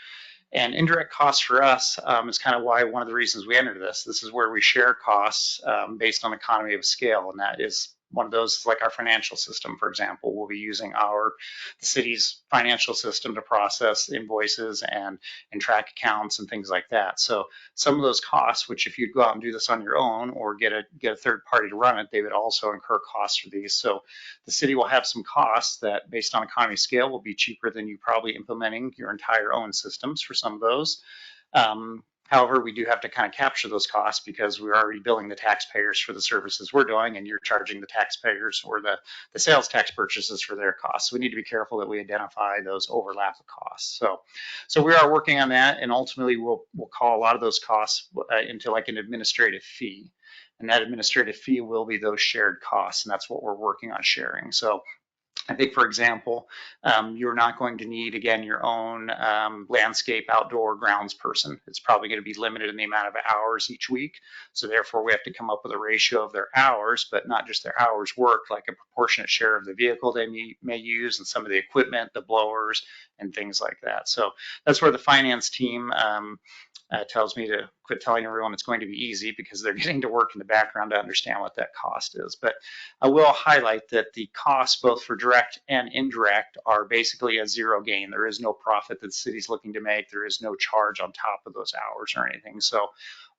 And indirect costs for us is kind of why one of the reasons we entered this. This is where we share costs based on economy of scale, and that is one of those, like our financial system, for example. We'll be using the city's financial system to process invoices and track accounts and things like that. So some of those costs, which if you'd go out and do this on your own or get a third party to run it, they would also incur costs for these. So the city will have some costs that, based on economy of scale, will be cheaper than you probably implementing your entire own systems for some of those. However, we do have to kind of capture those costs because we're already billing the taxpayers for the services we're doing, and you're charging the taxpayers or the sales tax purchases for their costs. So we need to be careful that we identify those overlap of costs. So we are working on that, and ultimately we'll call a lot of those costs into like an administrative fee. And that administrative fee will be those shared costs, and that's what we're working on sharing. So I think, for example, you're not going to need, again, your own landscape outdoor grounds person. It's probably going to be limited in the amount of hours each week. So therefore, we have to come up with a ratio of their hours, but not just their hours worked, like a proportionate share of the vehicle they may use and some of the equipment, the blowers, and things like that. So that's where the finance team tells me to quit telling everyone it's going to be easy, because they're getting to work in the background to understand what that cost is. But I will highlight that the costs, both for direct and indirect, are basically a zero gain. There is no profit that the city's looking to make. There is no charge on top of those hours or anything. So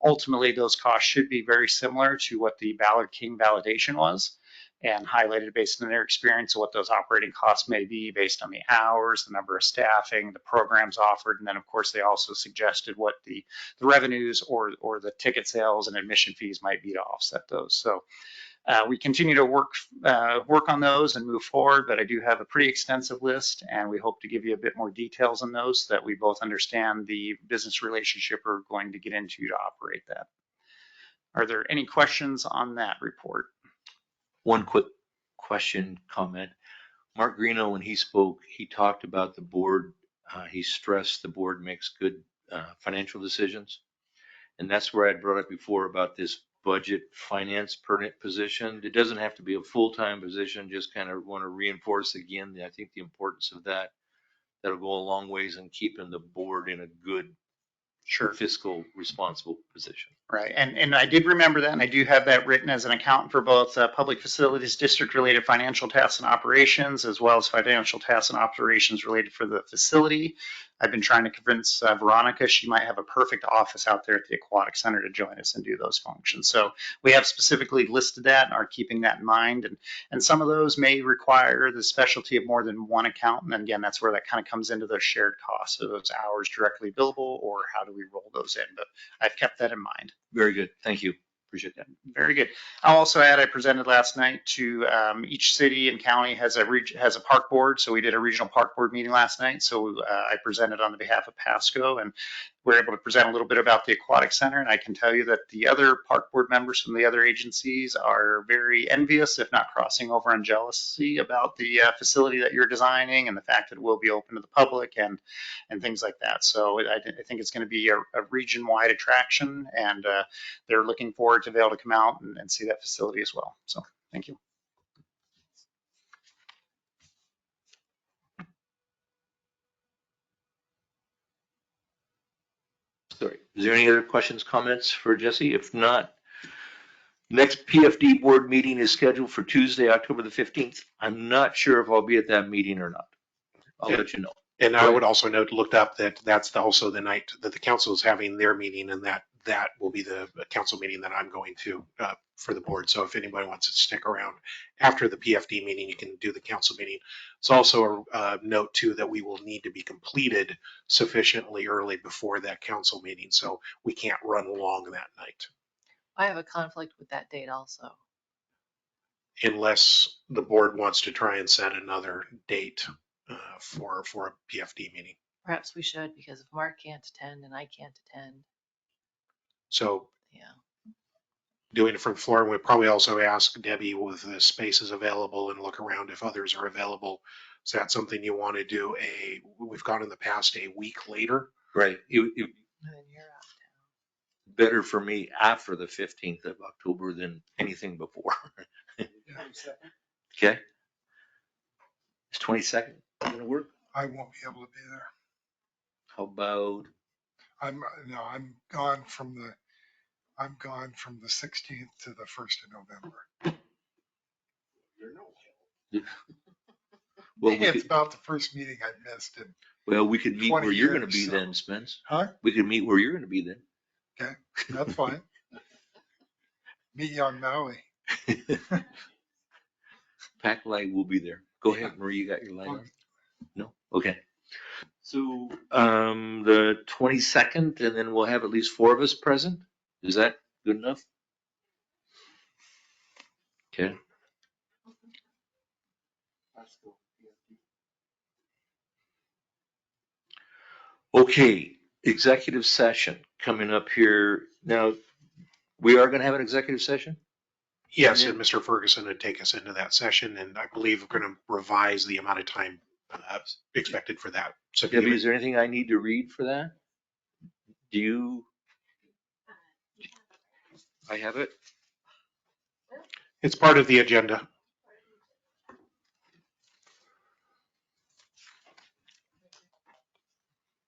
ultimately, those costs should be very similar to what the Ballard King validation was, and highlighted based on their experience of what those operating costs may be based on the hours, the number of staffing, the programs offered, and then of course they also suggested what the revenues or the ticket sales and admission fees might be to offset those. So we continue to work on those and move forward, but I do have a pretty extensive list, and we hope to give you a bit more details on those so that we both understand the business relationship we're going to get into to operate that. Are there any questions on that report? One quick question, comment. Mark Greeno, when he spoke, he talked about the board. He stressed the board makes good financial decisions. And that's where I brought up before about this budget finance permit position. It doesn't have to be a full-time position, just kind of want to reinforce again, I think the importance of that. That'll go a long ways in keeping the board in a good, fiscal responsible position. Right, and I did remember that, and I do have that written as an accountant for both Public Facilities District related financial tasks and operations, as well as financial tasks and operations related for the facility. I've been trying to convince Veronica she might have a perfect office out there at the Aquatic Center to join us and do those functions. So we have specifically listed that and are keeping that in mind. And some of those may require the specialty of more than one accountant. And again, that's where that kind of comes into those shared costs of those hours directly billable, or how do we roll those in? But I've kept that in mind. Very good. Thank you. Appreciate that. Very good. I'll also add, I presented last night to each city and county has a park board. So we did a regional park board meeting last night. So I presented on the behalf of Pasco, and we're able to present a little bit about the Aquatic Center. And I can tell you that the other park board members from the other agencies are very envious, if not crossing over on jealousy, about the facility that you're designing and the fact that it will be open to the public and things like that. So I think it's going to be a region-wide attraction, and they're looking forward to be able to come out and see that facility as well. So thank you. Sorry. Is there any other questions, comments for Jesse? If not, next PFD board meeting is scheduled for Tuesday, October the 15th. I'm not sure if I'll be at that meeting or not. I'll let you know. And I would also note, looked up that that's also the night that the council is having their meeting, and that will be the council meeting that I'm going to for the board. So if anybody wants to stick around after the PFD meeting, you can do the council meeting. It's also a note too that we will need to be completed sufficiently early before that council meeting, so we can't run long that night. I have a conflict with that date also. Unless the board wants to try and set another date for a PFD meeting. Perhaps we should, because if Mark can't attend and I can't attend. So yeah, doing it from floor, we'll probably also ask Debbie with the spaces available and look around if others are available. Is that something you want to do? We've gone in the past a week later. Right. and then you're out of town. Better for me after the 15th of October than anything before. Okay. It's 22nd. Going to work? I won't be able to be there. How about? I'm gone from the 16th to the 1st of November. Well, It's about the first meeting I missed. Well, we could meet where you're going to be so. then, Spence. Huh? We could meet where you're going to be then. Okay, that's fine. Meet you on Maui. Pack light will be there. Go ahead, Marie. You got your light on? No? Okay. So, the 22nd, and then we'll have at least 4 of us present. Is that good enough? Okay. Okay, executive session coming up here. Now, we are gonna have an executive session? Yes, and Mr. Ferguson would take us into that session, and I believe we're going to revise the amount of time expected for that. So Debbie, is there anything I need to read for that? Do you? I have it? it's part of the agenda.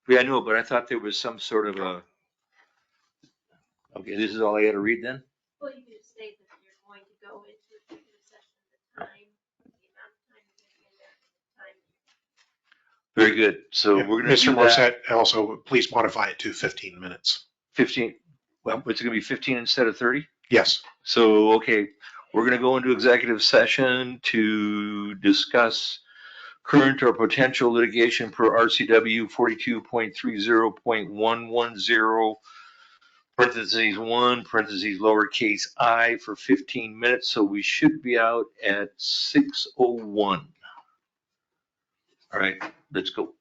Yeah, I know, but I thought there was some sort of a, okay, this is all I gotta read then? Well, you could state that you're going to go into executive session at the time, the amount of time you're going to be in there, and the time. Very good. So we're gonna Mr. do that. Morissette, also, please modify it to 15 minutes. 15, well, it's gonna be 15 instead of 30? Yes. So, okay, we're gonna go into executive session to discuss current or potential litigation per RCW 42.30.110, parentheses 1, parentheses lowercase I, for 15 minutes. So we should be out at 6:01. All right, let's go.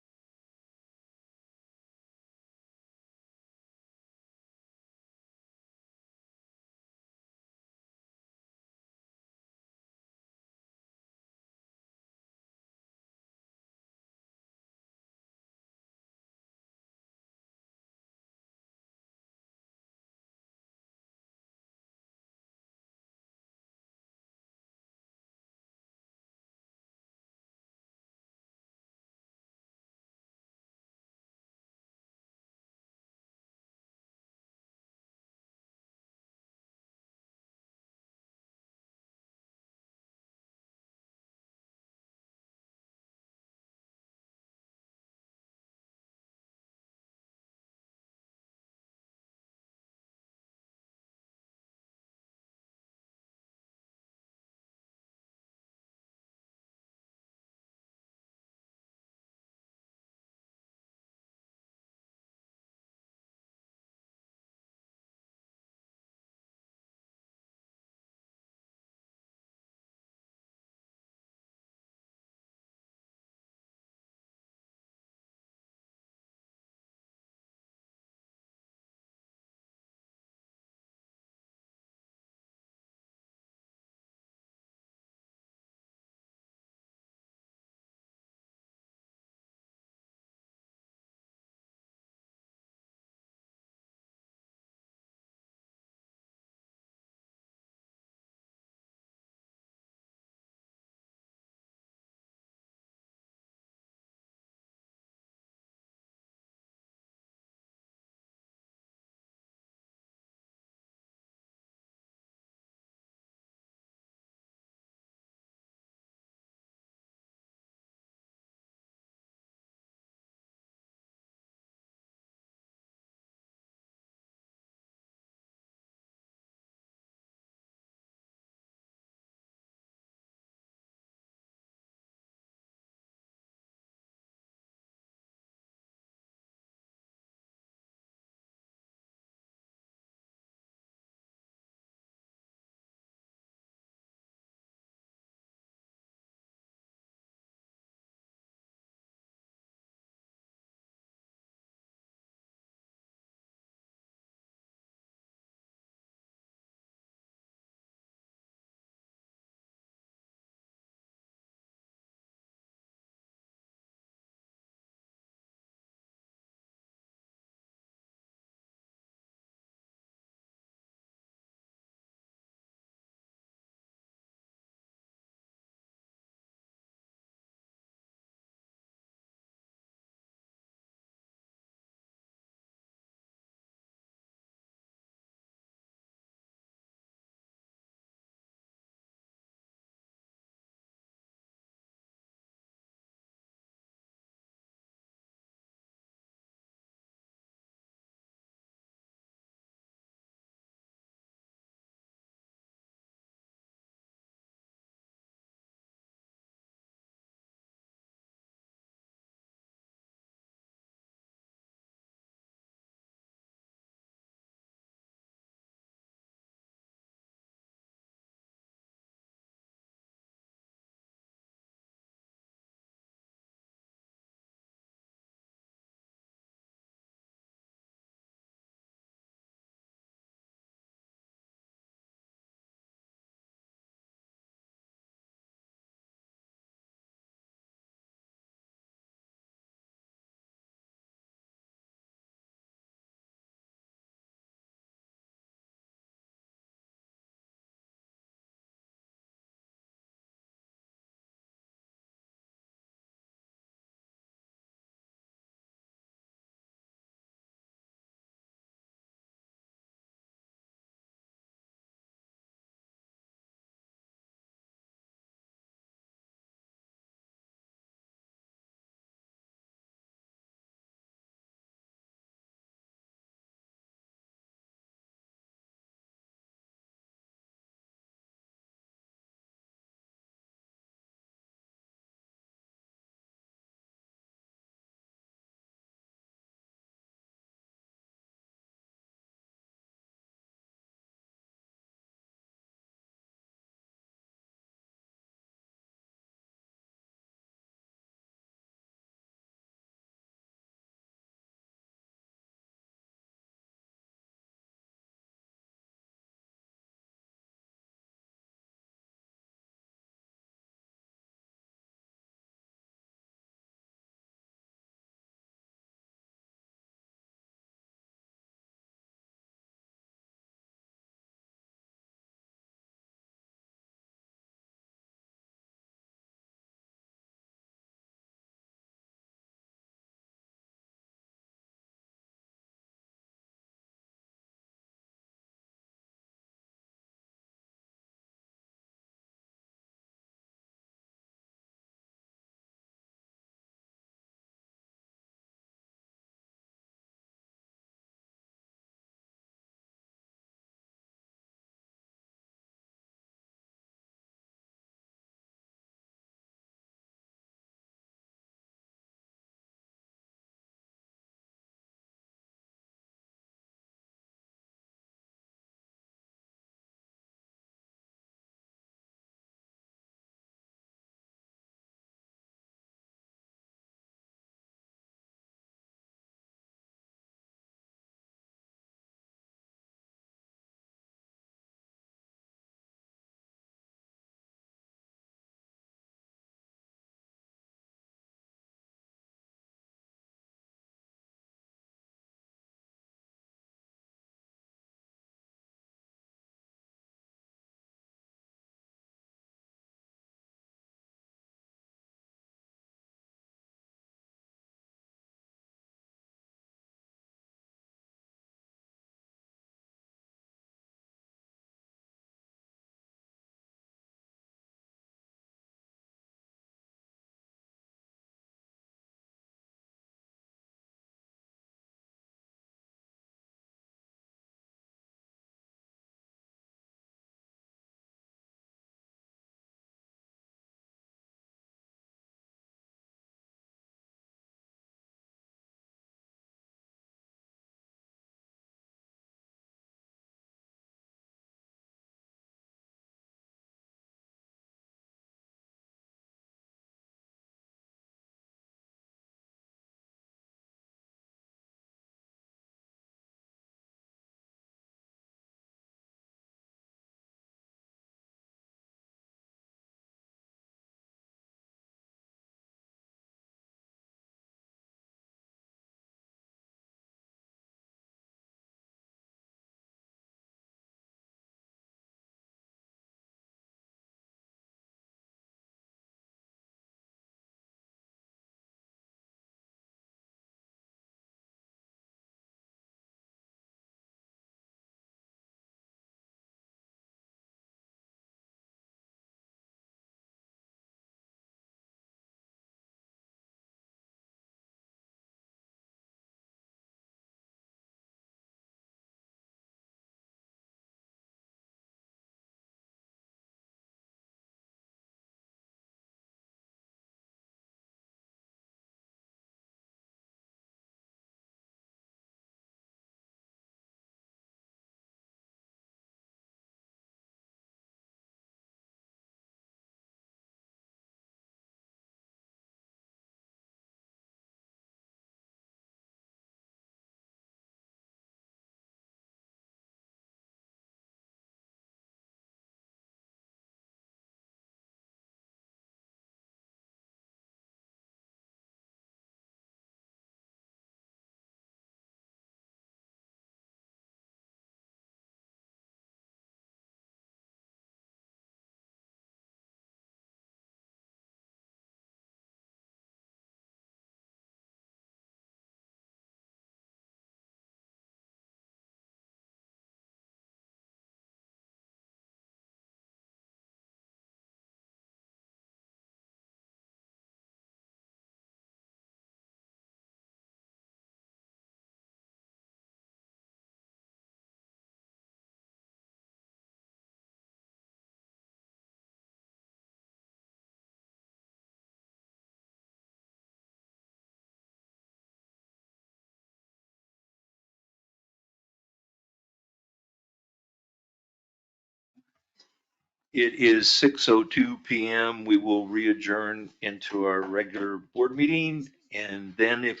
It is 6:02 PM. We will re-adjourn into our regular board meeting. And then if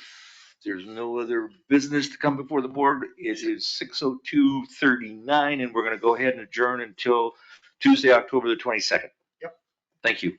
there's no other business to come before the board, it is 6:02:39, and we're going to go ahead and adjourn until Tuesday, October the 22nd. Yep. Thank you.